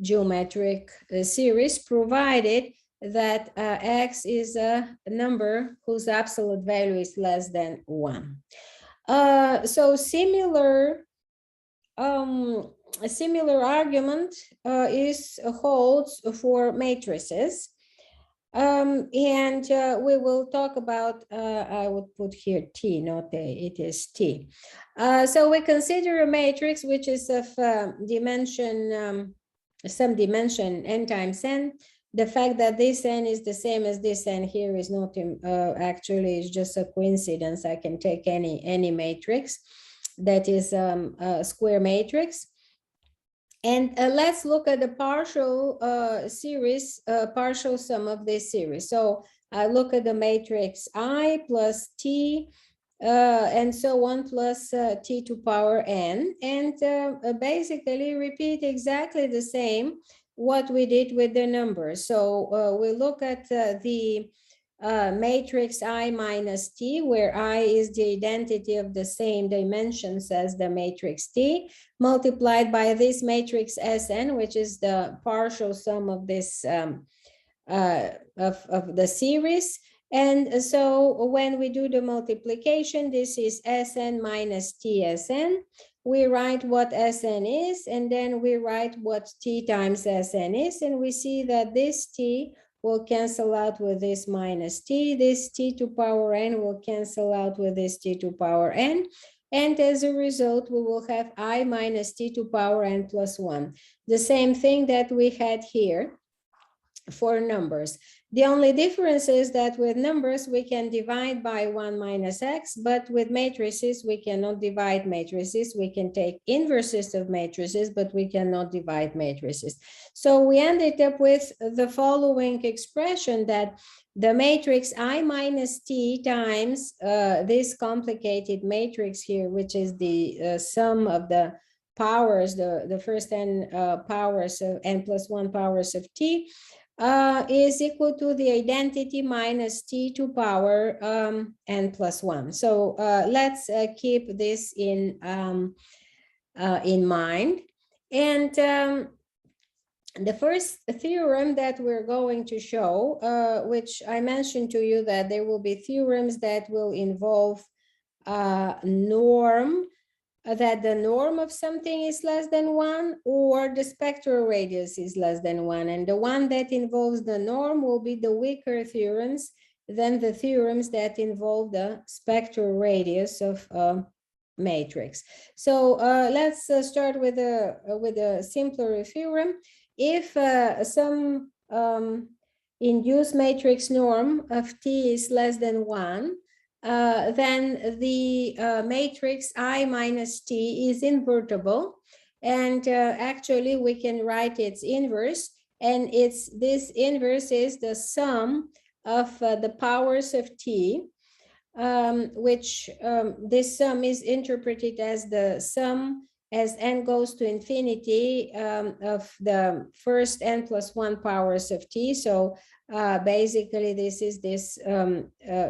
[SPEAKER 1] geometric series, provided that x is a number whose absolute value is less than 1. So similar a similar argument holds for matrices. And we will talk about, I would put here T, not A, it is T. So we consider a matrix which is of dimension, some dimension n times n. The fact that this n is the same as this n here is not actually, it's just a coincidence. I can take any matrix that is a square matrix. And let's look at the partial series, partial sum of this series. So I look at the matrix I plus T and so on plus T to power n, and basically repeat exactly the same what we did with the numbers. So we look at the matrix I minus T, where I is the identity of the same dimensions as the matrix T, multiplied by this matrix Sn, which is the partial sum of this of the series. And so when we do the multiplication, this is Sn minus Tsn. We write what Sn is, and then we write what T times Sn is, and we see that this T will cancel out with this minus T. This T to power n will cancel out with this T to power n. And as a result, we will have I minus T to power n plus 1. The same thing that we had here for numbers. The only difference is that with numbers, we can divide by 1 minus x, but with matrices, we cannot divide matrices. We can take inverses of matrices, but we cannot divide matrices. So we ended up with the following expression, that the matrix I minus T times this complicated matrix here, which is the sum of the powers, the first n powers of n plus 1 powers of T, is equal to the identity minus T to power n plus 1. So let's keep this in mind. And the first theorem that we're going to show, which I mentioned to you that there will be theorems that will involve norm, that the norm of something is less than 1, or the spectral radius is less than 1. And the one that involves the norm will be the weaker theorems than the theorems that involve the spectral radius of a matrix. So let's start with a simpler theorem. If some induced matrix norm of T is less than 1, then the matrix I minus T is invertible, and actually we can write its inverse, and this inverse is the sum of the powers of T, which this sum is interpreted as the sum as n goes to infinity of the first n plus 1 powers of T. So basically this is this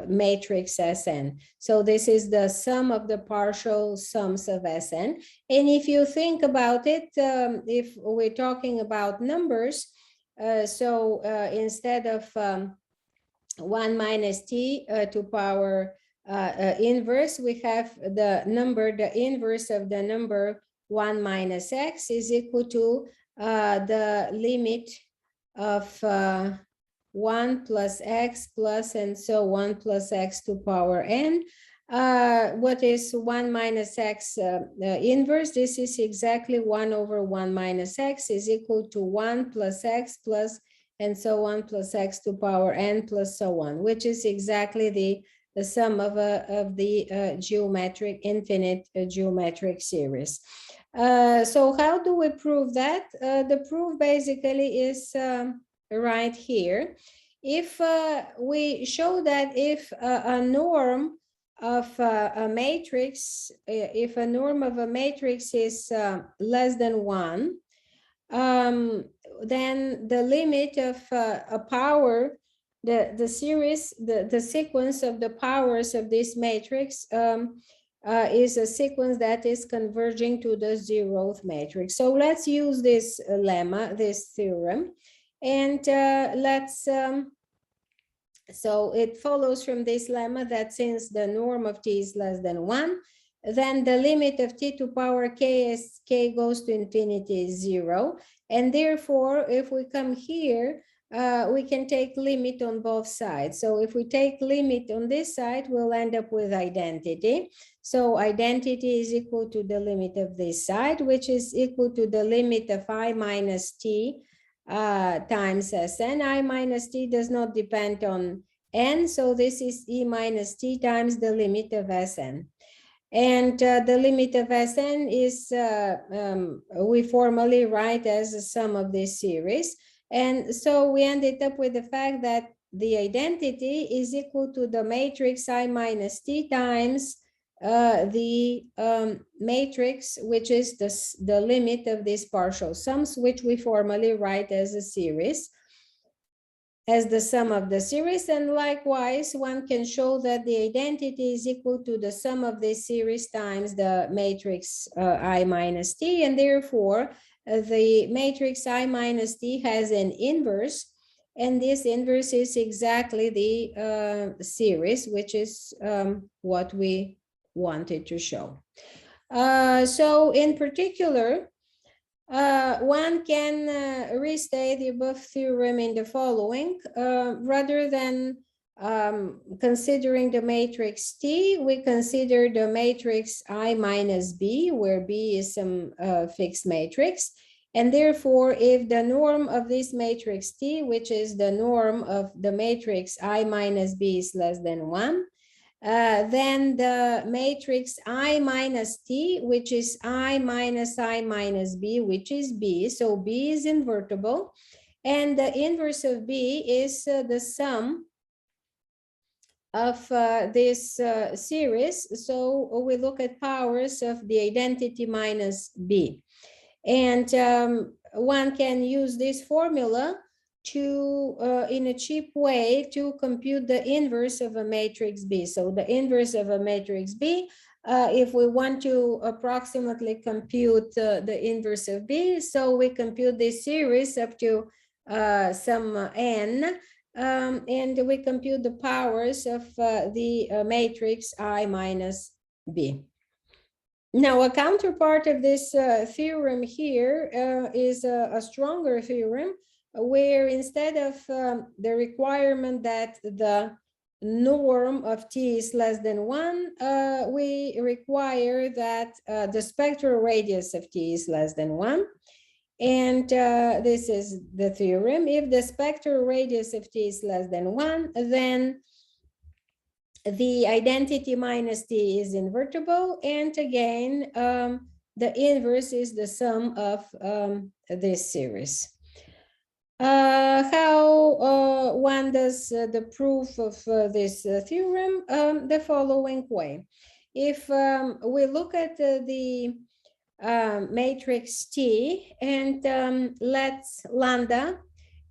[SPEAKER 1] matrix Sn. So this is the sum of the partial sums of Sn. And if you think about it, if we're talking about numbers, so instead of 1 minus T to power inverse, we have the number, the inverse of the number 1 minus x is equal to the limit of 1 plus x plus and so on plus x to power n. What is 1 minus x inverse? This is exactly 1 over 1 minus x is equal to 1 plus x plus and so on plus x to power n plus so on, which is exactly the sum of the geometric, infinite geometric series. So how do we prove that? The proof basically is right here. If we show that if a norm of a matrix, if a norm of a matrix is less than 1, then the limit of a power, the series, the sequence of the powers of this matrix is a sequence that is converging to the zeroth matrix. So let's use this lemma, this theorem, and let's, so it follows from this lemma that since the norm of T is less than 1, then the limit of t to power k as k goes to infinity is 0. And therefore, if we come here, we can take limit on both sides. So if we take limit on this side, we'll end up with identity. So identity is equal to the limit of this side, which is equal to the limit of I minus t times Sn. I minus t does not depend on n, so this is e minus t times the limit of Sn. And the limit of Sn is, we formally write as a sum of this series. And so we ended up with the fact that the identity is equal to the matrix I minus t times the matrix, which is the limit of these partial sums, which we formally write as a series, as the sum of the series. And likewise, one can show that the identity is equal to the sum of this series times the matrix I minus t, and therefore the matrix I minus t has an inverse, and this inverse is exactly the series, which is what we wanted to show. So in particular, one can restate the above theorem in the following. Rather than considering the matrix T, we consider the matrix I minus B, where B is some fixed matrix. And therefore, if the norm of this matrix T, which is the norm of the matrix I minus B, is less than 1, then the matrix I minus t, which is I minus B, which is B. So B is invertible. And the inverse of B is the sum of this series. So we look at powers of the identity minus B. And one can use this formula to, in a cheap way, to compute the inverse of a matrix B. So the inverse of a matrix B, if we want to approximately compute the inverse of B, so we compute this series up to some n, and we compute the powers of the matrix I minus B. Now, a counterpart of this theorem here is a stronger theorem, where instead of the requirement that the norm of t is less than 1, we require that the spectral radius of t is less than 1. And this is the theorem. If the spectral radius of t is less than 1, then the identity minus t is invertible. And again, the inverse is the sum of this series. How one does the proof of this theorem? The following way. If we look at the matrix T, and let's lambda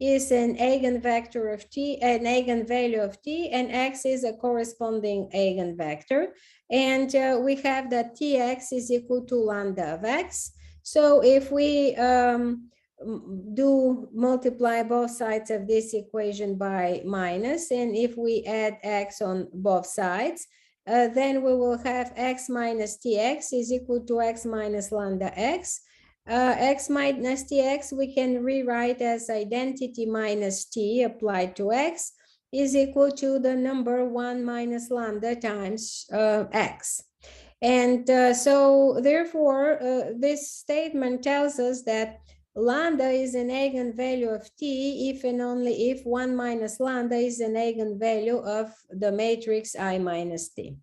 [SPEAKER 1] is an eigenvector of T, an eigenvalue of T, and X is a corresponding eigenvector. And we have that Tx is equal to lambda of X. So if we do multiply both sides of this equation by minus, and if we add X on both sides, then we will have X minus Tx is equal to X minus lambda X. X minus Tx we can rewrite as identity minus T applied to X is equal to the number 1 minus lambda times X. And so therefore, this statement tells us that lambda is an eigenvalue of T if and only if 1 minus lambda is an eigenvalue of the matrix I minus T.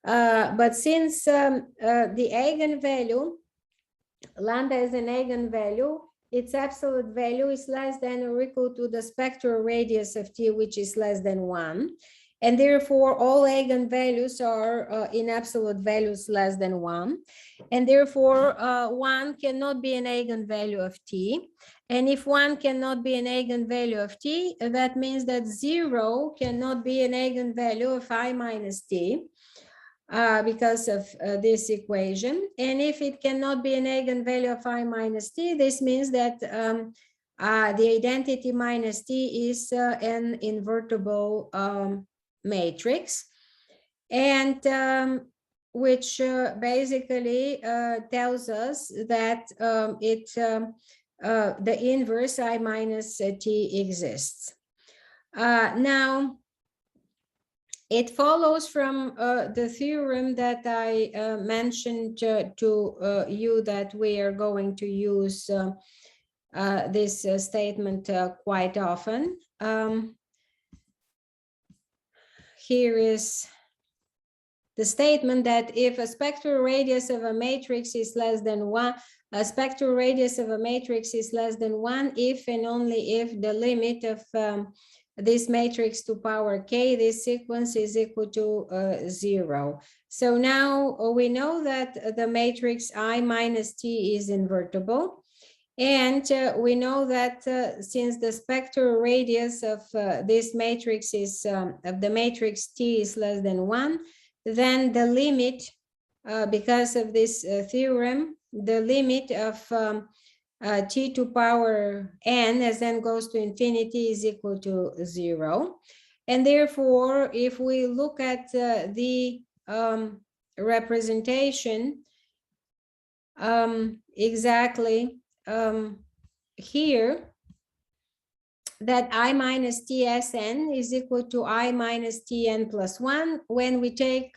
[SPEAKER 1] But since the eigenvalue, lambda is an eigenvalue, its absolute value is less than or equal to the spectral radius of T, which is less than 1. And therefore, all eigenvalues are in absolute values less than 1. And therefore, 1 cannot be an eigenvalue of T. And if 1 cannot be an eigenvalue of T, that means that 0 cannot be an eigenvalue of I minus T. Because of this equation. And if it cannot be an eigenvalue of I minus T, this means that the identity minus T is an invertible matrix. And which basically tells us that the inverse I minus t exists. Now, it follows from the theorem that I mentioned to you, that we are going to use this statement quite often. Here is the statement that if a spectral radius of a matrix is less than 1, a spectral radius of a matrix is less than 1 if and only if the limit of this matrix to power k, this sequence, is equal to 0. So now we know that the matrix I minus t is invertible. And we know that since the spectral radius of this matrix is, of the matrix T is less than 1, then the limit, because of this theorem, the limit of T to power n as n goes to infinity is equal to 0. And therefore, if we look at the representation exactly here, that I minus Tsn is equal to I minus Tn plus 1 when we take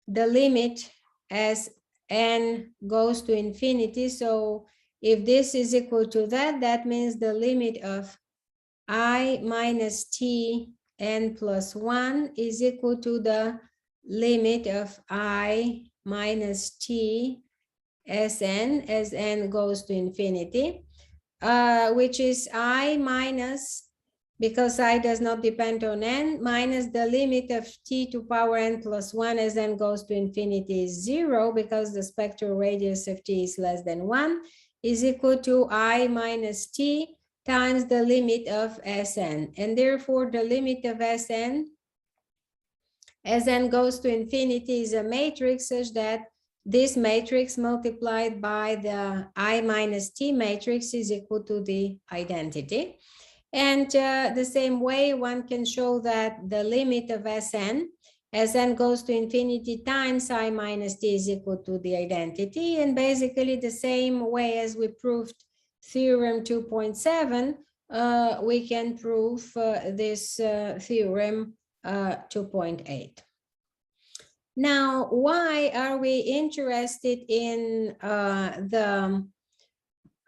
[SPEAKER 1] the limit as n goes to infinity. So if this is equal to that, that means the limit of I minus Tn plus 1 is equal to the limit of I minus T Sn as n goes to infinity, which is I minus, because I does not depend on n, minus the limit of t to power n plus 1 as n goes to infinity is 0, because the spectral radius of t is less than 1, is equal to I minus t times the limit of Sn. And therefore, the limit of Sn as n goes to infinity is a matrix such that this matrix multiplied by the I minus t matrix is equal to the identity. And the same way, one can show that the limit of Sn as n goes to infinity times I minus t is equal to the identity. And basically the same way as we proved theorem 2.7, we can prove this theorem 2.8. Now, why are we interested in the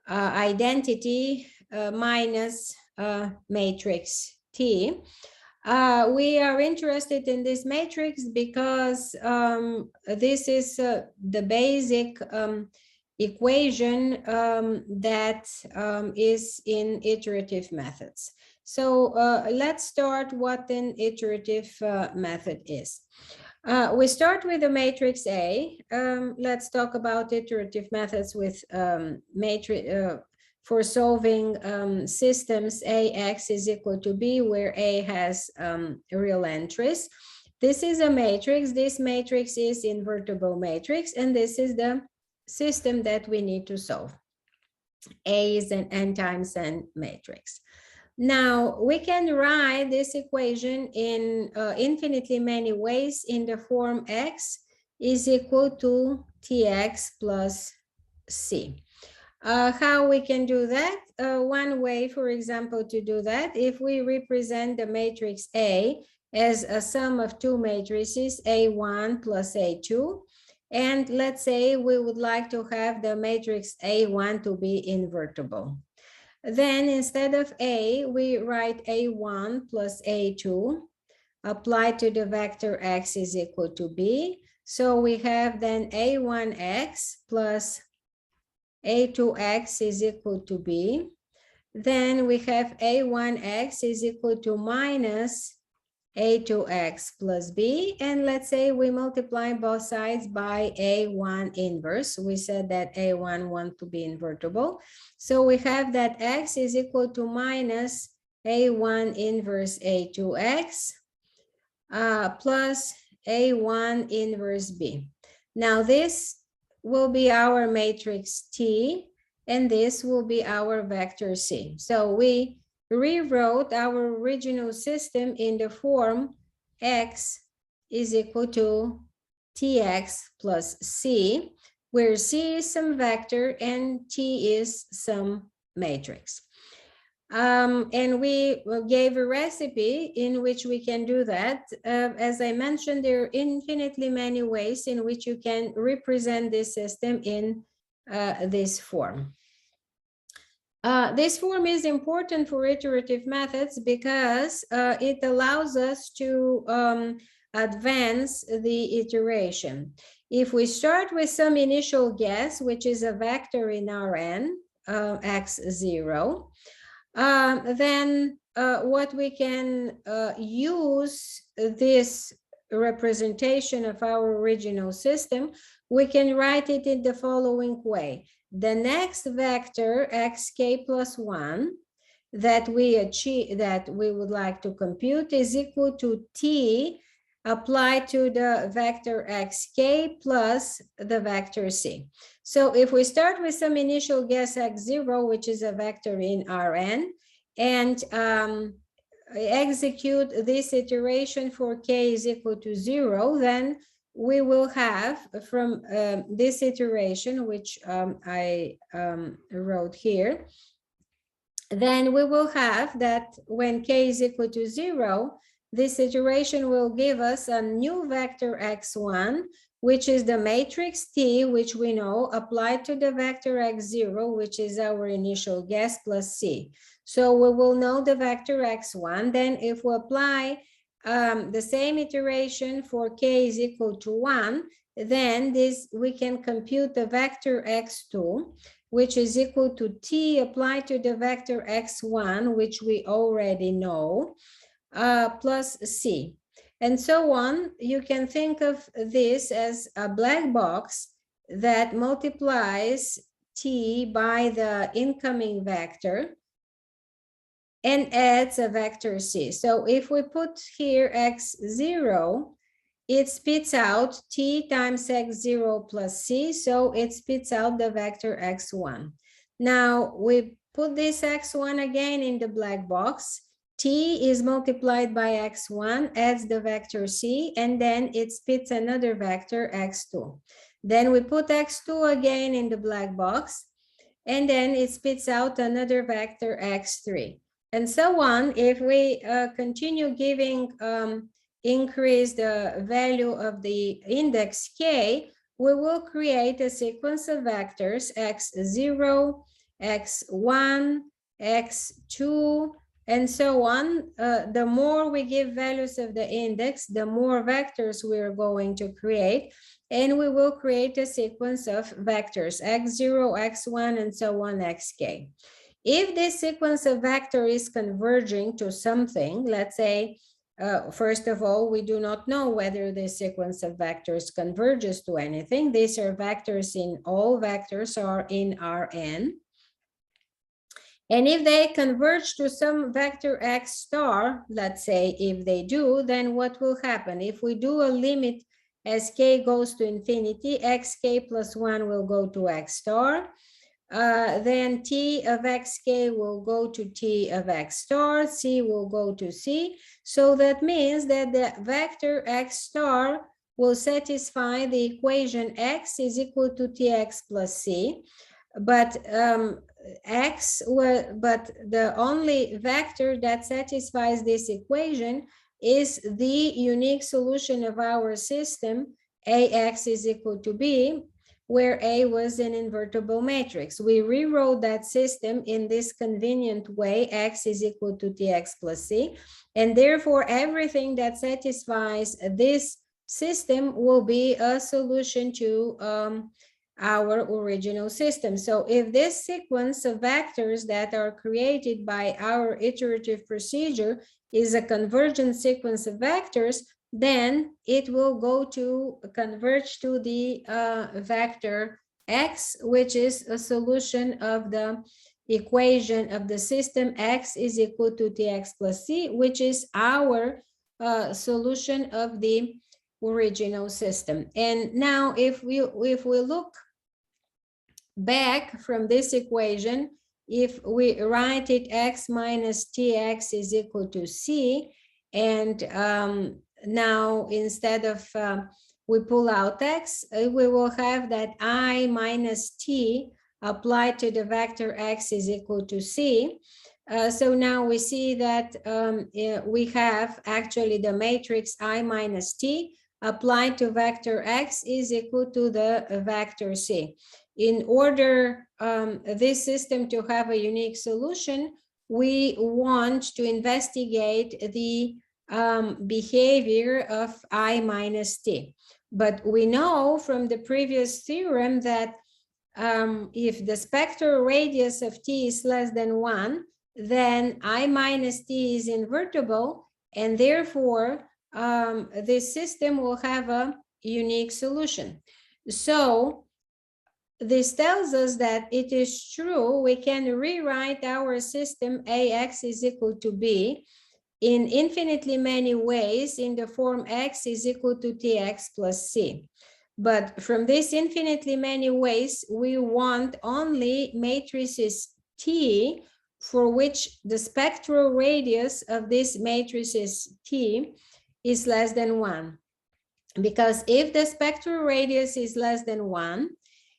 [SPEAKER 1] identity minus matrix T? We are interested in this matrix because this is the basic equation that is in iterative methods. So let's start what an iterative method is. We start with the matrix A. Let's talk about iterative methods with matrix for solving systems AX is equal to B, where A has real entries. This is a matrix. This matrix is invertible matrix, and this is the system that we need to solve. A is an n times n matrix. Now, we can write this equation in infinitely many ways in the form x is equal to tx plus c. How we can do that? One way, for example, to do that, if we represent the matrix A as a sum of two matrices, A1 plus A2, and let's say we would like to have the matrix A1 to be invertible. Then instead of A, we write A1 plus A2 applied to the vector x is equal to B. So we have then A1x plus A2x is equal to B. Then we have A1x is equal to minus A2x plus B. And let's say we multiply both sides by A1 inverse. We said that A1 want to be invertible. So we have that x is equal to minus A1 inverse A2x plus A1 inverse B. Now this will be our matrix T, and this will be our vector C. So we rewrote our original system in the form x is equal to tx plus c, where c is some vector and t is some matrix. And we gave a recipe in which we can do that. As I mentioned, there are infinitely many ways in which you can represent this system in this form. This form is important for iterative methods because it allows us to advance the iteration. If we start with some initial guess, which is a vector in Rn, x0, then what we can use this representation of our original system, we can write it in the following way. The next vector xk plus 1 that we achieve, that we would like to compute, is equal to t applied to the vector xk plus the vector c. So if we start with some initial guess x0, which is a vector in Rn, and execute this iteration for k is equal to 0, then we will have from this iteration, which I wrote here, then we will have that when k is equal to 0, this iteration will give us a new vector x1, which is the matrix T, which we know applied to the vector x0, which is our initial guess, plus C. So we will know the vector x1. Then if we apply the same iteration for k is equal to 1, then we can compute the vector x2, which is equal to t applied to the vector x1, which we already know, plus c. And so on. You can think of this as a black box that multiplies t by the incoming vector and adds a vector c. So if we put here x0, it spits out t times x0 plus c, so it spits out the vector x1. Now we put this x1 again in the black box. T is multiplied by x1, adds the vector c, and then it spits another vector x2. Then we put x2 again in the black box, and then it spits out another vector x3. And so on. If we continue giving increase the value of the index k, we will create a sequence of vectors x0, x1, x2, and so on. The more we give values of the index, the more vectors we are going to create, and we will create a sequence of vectors x0, x1, and so on, xk. If this sequence of vector is converging to something, let's say, first of all, we do not know whether this sequence of vectors converges to anything. These are vectors in, all vectors are in Rn. And if they converge to some vector x star, let's say if they do, then what will happen? If we do a limit as k goes to infinity, xk plus 1 will go to x star. Then t of xk will go to t of x star, c will go to c. So that means that the vector x star will satisfy the equation x is equal to tx plus c. But the only vector that satisfies this equation is the unique solution of our system, ax is equal to b, where A was an invertible matrix. We rewrote that system in this convenient way, x is equal to tx plus c, and therefore everything that satisfies this system will be a solution to our original system. So if this sequence of vectors that are created by our iterative procedure is a convergent sequence of vectors, then it will go to converge to the vector x, which is a solution of the equation of the system x is equal to tx plus c, which is our solution of the original system. And now if we look back from this equation, if we write it x minus tx is equal to c, and now instead of we pull out x, we will have that I minus t applied to the vector x is equal to c. So now we see that we have actually the matrix I minus t applied to vector x is equal to the vector c. In order this system to have a unique solution, we want to investigate the behavior of I minus t. But we know from the previous theorem that if the spectral radius of t is less than 1, then I minus t is invertible, and therefore this system will have a unique solution. So this tells us that it is true we can rewrite our system AX is equal to B in infinitely many ways in the form X is equal to TX plus C. But from this infinitely many ways, we want only matrices T for which the spectral radius of this matrices T is less than 1. Because if the spectral radius is less than 1,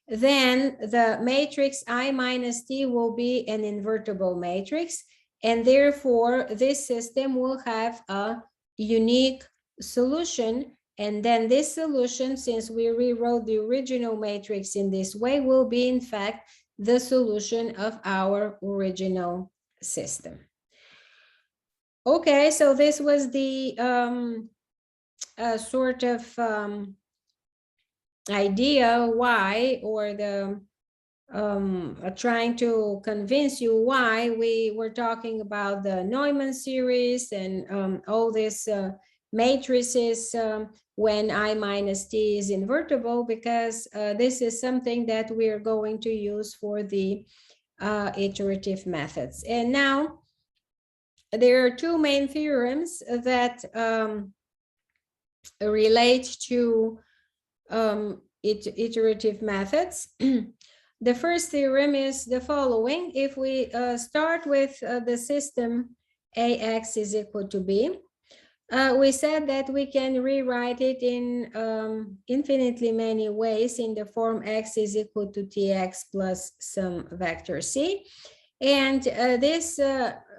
[SPEAKER 1] then the matrix I minus t will be an invertible matrix, and therefore this system will have a unique solution. And then this solution, since we rewrote the original matrix in this way, will be in fact the solution of our original system. Okay, so this was the sort of idea why, or the trying to convince you why we were talking about the Neumann series and all these matrices when I minus t is invertible, because this is something that we are going to use for the iterative methods. And now there are two main theorems that relate to iterative methods. The first theorem is the following. If we start with the system AX is equal to B, we said that we can rewrite it in infinitely many ways in the form X is equal to TX plus some vector C. And this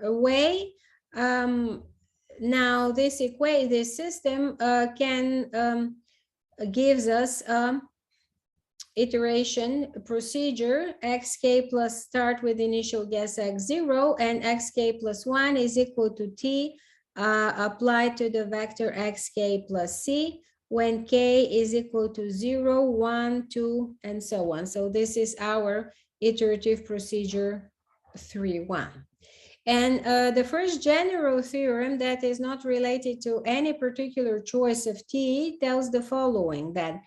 [SPEAKER 1] way, now this system can gives us iteration procedure xk plus start with initial guess x0 and xk plus 1 is equal to t applied to the vector xk plus c when k is equal to 0, 1, 2, and so on. So this is our iterative procedure 3.1. And the first general theorem that is not related to any particular choice of t tells the following, that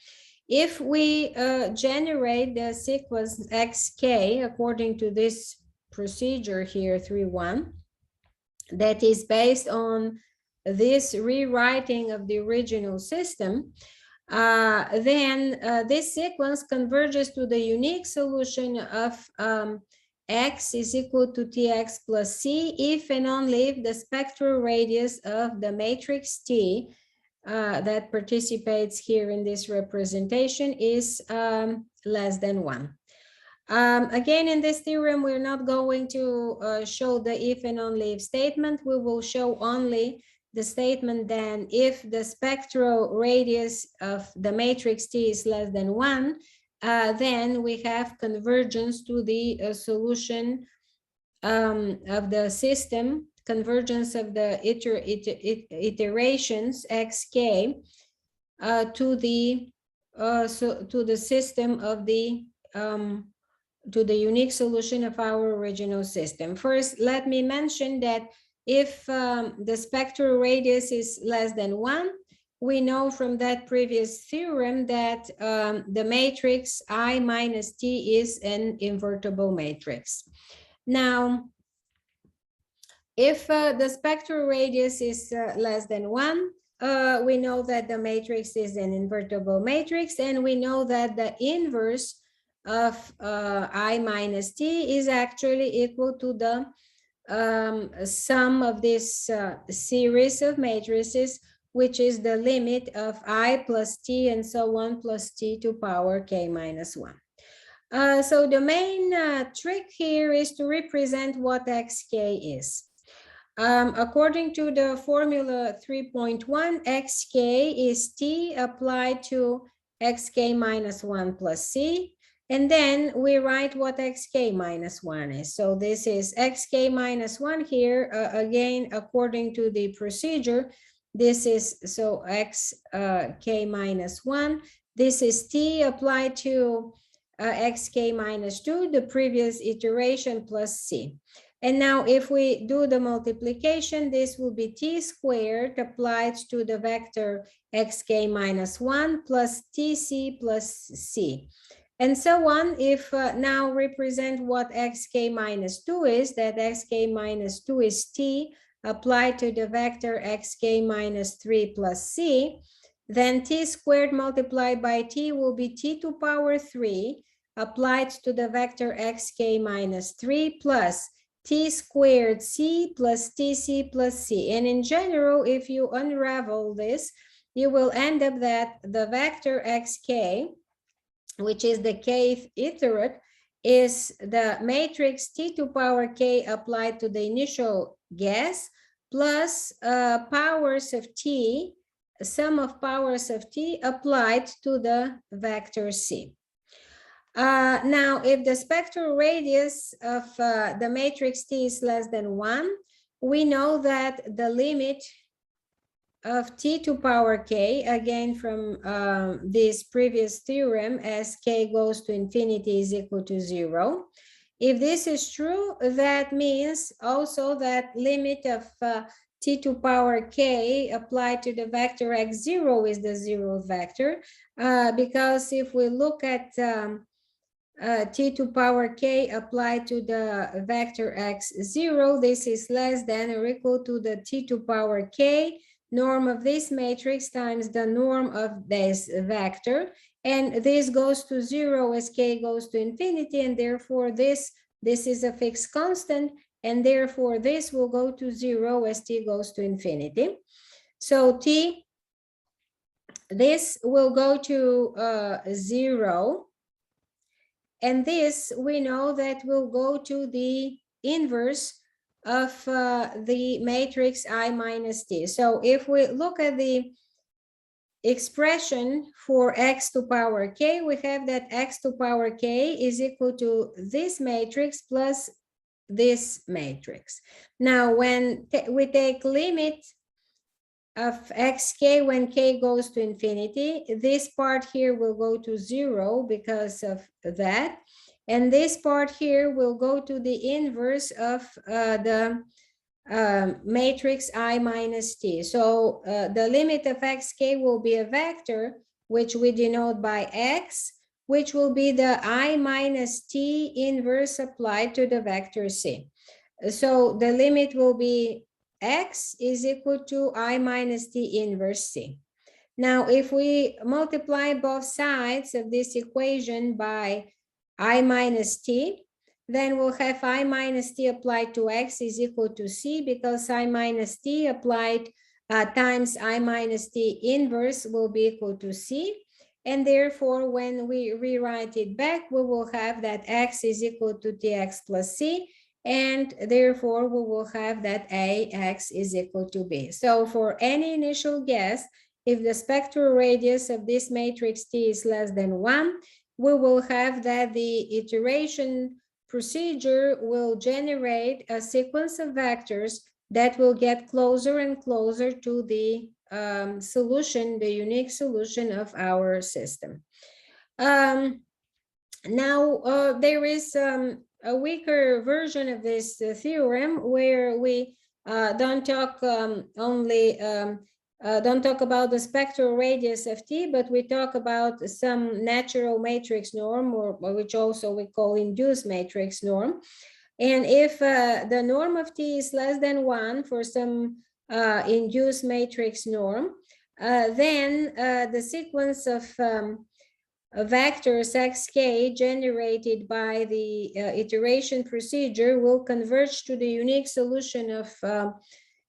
[SPEAKER 1] if we generate the sequence xk according to this procedure here, 3.1, that is based on this rewriting of the original system, then this sequence converges to the unique solution of x is equal to tx plus c if and only if the spectral radius of the matrix T that participates here in this representation is less than 1. Again, in this theorem, we're not going to show the if and only if statement. We will show only the statement then if the spectral radius of the matrix T is less than 1, then we have convergence to the solution of the system, convergence of the iterations xk to the system of the to the unique solution of our original system. First, let me mention that if the spectral radius is less than 1, we know from that previous theorem that the matrix I minus t is an invertible matrix. Now, if the spectral radius is less than 1, we know that the matrix is an invertible matrix, and we know that the inverse of I minus t is actually equal to the sum of this series of matrices which is the limit of I plus t and so on plus t to power k minus 1. So the main trick here is to represent what xk is. According to the formula 3.1, xk is t applied to xk minus 1 plus c. And then we write what xk minus 1 is. So this is xk minus 1 here. Again, according to the procedure, this is so xk minus 1. This is t applied to xk minus 2, the previous iteration, plus c. And now if we do the multiplication, this will be t squared applied to the vector xk minus 1 plus tc plus c. And so on. If now represent what xk minus 2 is, that xk minus 2 is t applied to the vector xk minus 3 plus c, then t squared multiplied by t will be t to power 3 applied to the vector xk minus 3 plus t squared c plus tc plus c. And in general, if you unravel this, you will end up that the vector xk, which is the kth iterate, is the matrix t to power k applied to the initial guess plus powers of t, sum of powers of t applied to the vector c. Now, if the spectral radius of the matrix T is less than 1, we know that the limit of T to power K, again from this previous theorem, as K goes to infinity is equal to 0. If this is true, that means also that limit of T to power K applied to the vector x0 is the 0th vector, because if we look at t to power k applied to the vector x0, this is less than or equal to the t to power k norm of this matrix times the norm of this vector, and this goes to 0 as k goes to infinity, and therefore this is a fixed constant, and therefore this will go to 0 as t goes to infinity. So this will go to 0. And this, we know that will go to the inverse of the matrix I minus t. So if we look at the expression for x to power k, we have that x to power k is equal to this matrix plus this matrix. Now, when we take limit of xk when k goes to infinity, this part here will go to 0 because of that, and this part here will go to the inverse of the matrix I minus t. So the limit of xk will be a vector, which we denote by x, which will be the I minus t inverse applied to the vector c. So the limit will be x is equal to I minus t inverse c. Now, if we multiply both sides of this equation by I minus t, then we'll have I minus t applied to x is equal to c, because I minus t applied times I minus t inverse will be equal to c. And therefore, when we rewrite it back, we will have that x is equal to tx plus c, and therefore we will have that ax is equal to b. So for any initial guess, if the spectral radius of this matrix T is less than 1, we will have that the iteration procedure will generate a sequence of vectors that will get closer and closer to the solution, the unique solution of our system. Now, there is a weaker version of this theorem where we don't talk don't talk about the spectral radius of T, but we talk about some natural matrix norm, or which also we call induced matrix norm. And if the norm of T is less than 1 for some induced matrix norm, then the sequence of vectors xk generated by the iteration procedure will converge to the unique solution of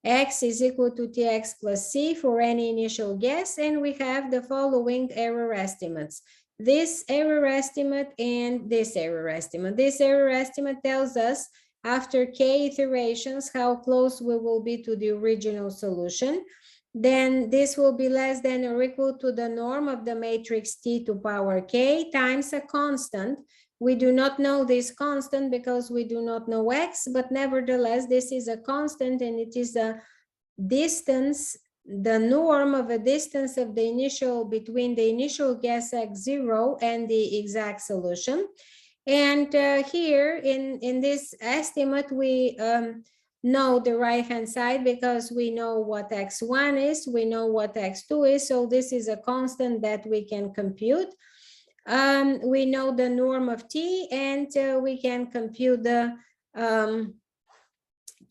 [SPEAKER 1] x is equal to tx plus c for any initial guess, and we have the following error estimates. This error estimate and this error estimate. This error estimate tells us after k iterations how close we will be to the original solution. Then this will be less than or equal to the norm of the matrix T to power k times a constant. We do not know this constant because we do not know x, but nevertheless, this is a constant and it is a distance, the norm of a distance of the initial between the initial guess x0 and the exact solution. And here in this estimate, we know the right-hand side because we know what x1 is, we know what x2 is, so this is a constant that we can compute. We know the norm of t, and we can compute the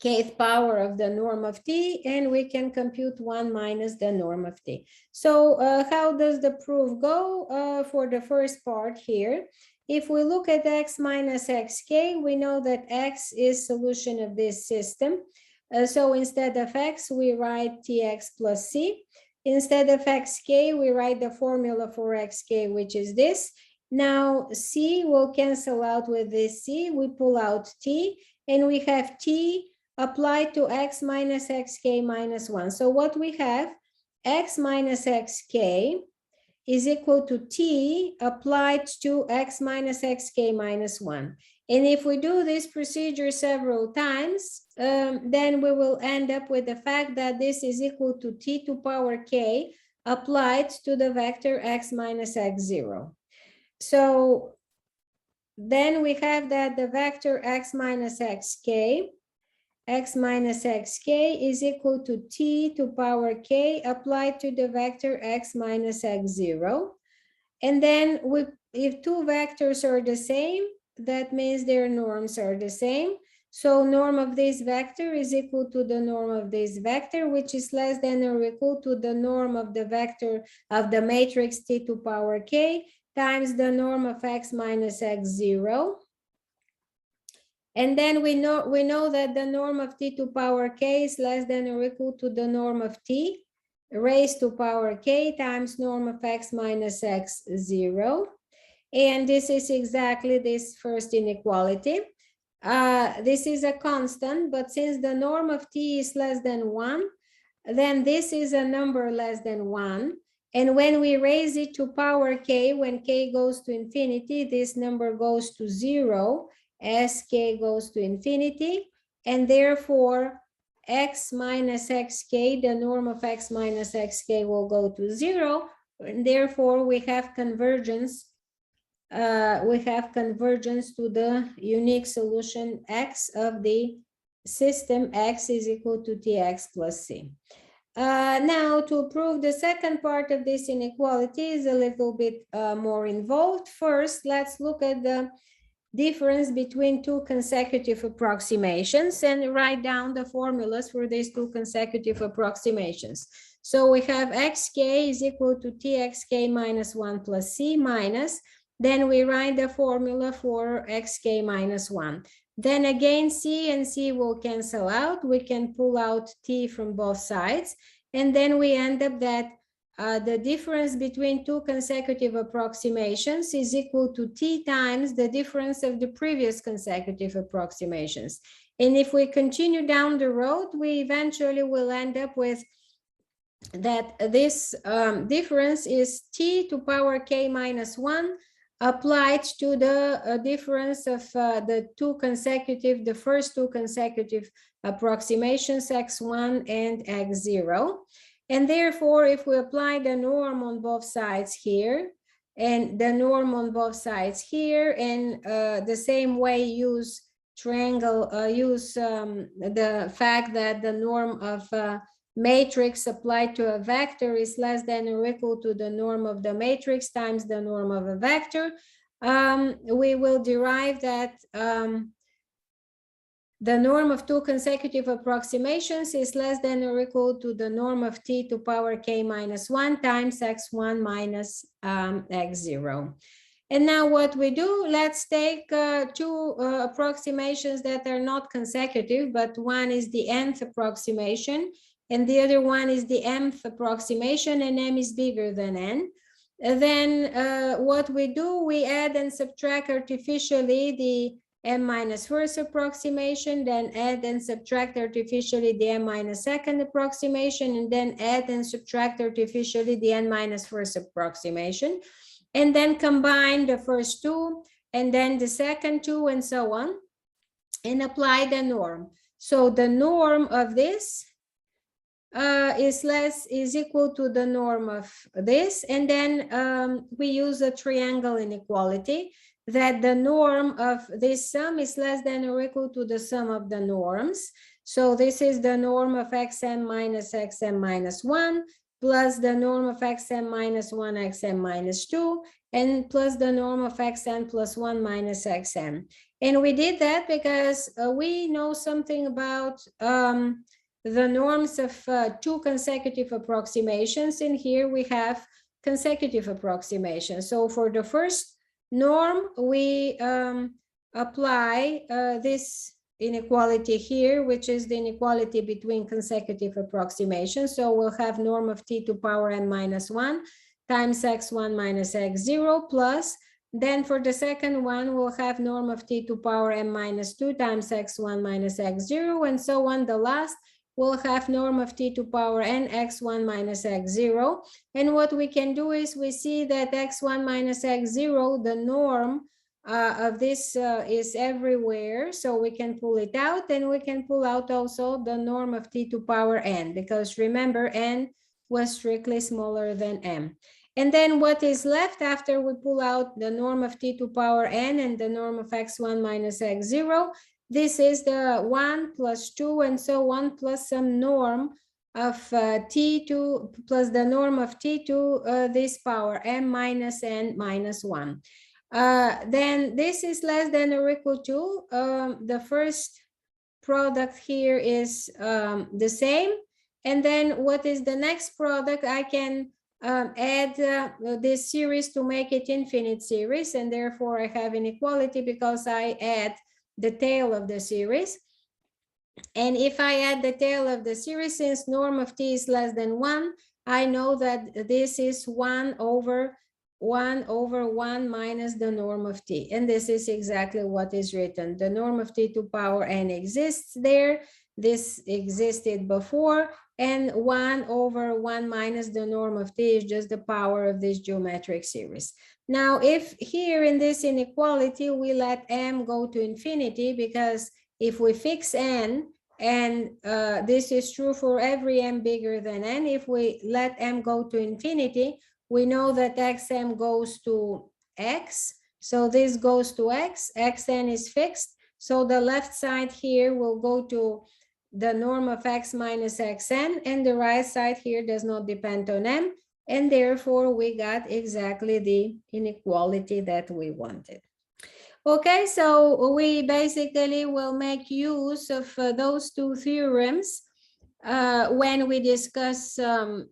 [SPEAKER 1] kth power of the norm of t, and we can compute 1 minus the norm of t. So how does the proof go for the first part here? If we look at x minus xk, we know that x is solution of this system. So instead of x, we write tx plus c. Instead of xk, we write the formula for xk, which is this. Now c will cancel out with this c. We pull out t, and we have t applied to x minus xk minus 1. So what we have, x minus xk is equal to t applied to x minus xk minus 1. And if we do this procedure several times, then we will end up with the fact that this is equal to t to power k applied to the vector x minus x0. So then we have that the vector x minus xk is equal to t to power k applied to the vector x minus x0. And then if two vectors are the same, that means their norms are the same. So norm of this vector is equal to the norm of this vector, which is less than or equal to the norm of the vector of the matrix t to power k times the norm of x minus x0. And then we know that the norm of t to power k is less than or equal to the norm of t raised to power k times norm of x minus x0. And this is exactly this first inequality. This is a constant, but since the norm of t is less than 1, then this is a number less than 1. And when we raise it to power k, when k goes to infinity, this number goes to 0 as k goes to infinity. And therefore, x minus xk, the norm of x minus xk will go to 0. And therefore, we have convergence. We have convergence to the unique solution x of the system x is equal to tx plus c. Now, to prove the second part of this inequality is a little bit more involved. First, let's look at the difference between two consecutive approximations and write down the formulas for these two consecutive approximations. So we have xk is equal to txk minus 1 plus c minus, then we write the formula for xk minus 1. Then again, c and c will cancel out. We can pull out t from both sides. And then we end up that the difference between two consecutive approximations is equal to t times the difference of the previous consecutive approximations. And if we continue down the road, we eventually will end up with that this difference is t to power k minus 1 applied to the difference of the first two consecutive approximations, x1 and x0. And therefore, if we apply the norm on both sides here, and the norm on both sides here, and the same way use triangle, the fact that the norm of matrix applied to a vector is less than or equal to the norm of the matrix times the norm of a vector, we will derive that the norm of two consecutive approximations is less than or equal to the norm of t to power k minus 1 times x1 minus x0. And now what we do, let's take two approximations that are not consecutive, but one is the nth approximation and the other one is the mth approximation, and m is bigger than n. Then what we do, we add and subtract artificially the m minus first approximation, then add and subtract artificially the m minus second approximation, and then add and subtract artificially the n minus first approximation, and then combine the first two and then the second two and so on, and apply the norm. So the norm of this is equal to the norm of this, and then we use a triangle inequality that the norm of this sum is less than or equal to the sum of the norms. So this is the norm of xm minus xm minus 1 plus the norm of xm minus 1 xm minus 2 and plus the norm of xn plus 1 minus xm. And we did that because we know something about the norms of two consecutive approximations, and here we have consecutive approximations. So for the first norm, we apply this inequality here, which is the inequality between consecutive approximations. So we'll have norm of t to power n minus 1 times x1 minus x0 plus, then for the second one, we'll have norm of t to power m minus 2 times x1 minus x0, and so on. The last, we'll have norm of t to power n x1 minus x0. And what we can do is we see that x1 minus x0, the norm of this is everywhere, so we can pull it out, and we can pull out also the norm of t to power n, because remember, n was strictly smaller than m. And then what is left after we pull out the norm of t to power n and the norm of x1 minus x0, this is the 1 plus 2 and so on, plus some norm of t2 plus the norm of t to this power m minus n minus 1. Then this is less than or equal to, the first product here is the same. And then what is the next product? I can add this series to make it infinite series, and therefore I have inequality because I add the tail of the series. And if I add the tail of the series, since norm of t is less than 1, I know that this is 1 over 1 minus the norm of t. And this is exactly what is written. The norm of t to power n exists there. This existed before. And 1 over 1 minus the norm of t is just the power of this geometric series. Now, if here in this inequality, we let m go to infinity, because if we fix n, and this is true for every m bigger than n, if we let m go to infinity, we know that xm goes to x. So this goes to x, xn is fixed. So the left side here will go to the norm of x minus xn, and the right side here does not depend on m, and therefore we got exactly the inequality that we wanted. Okay, so we basically will make use of those two theorems when we discuss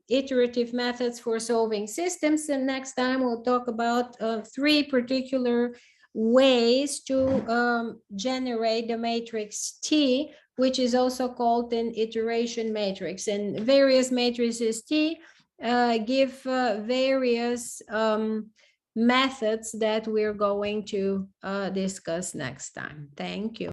[SPEAKER 1] iterative methods for solving systems. And next time we'll talk about 3 particular ways to generate the matrix T, which is also called an iteration matrix. And various matrices T give various methods that we're going to discuss next time. Thank you.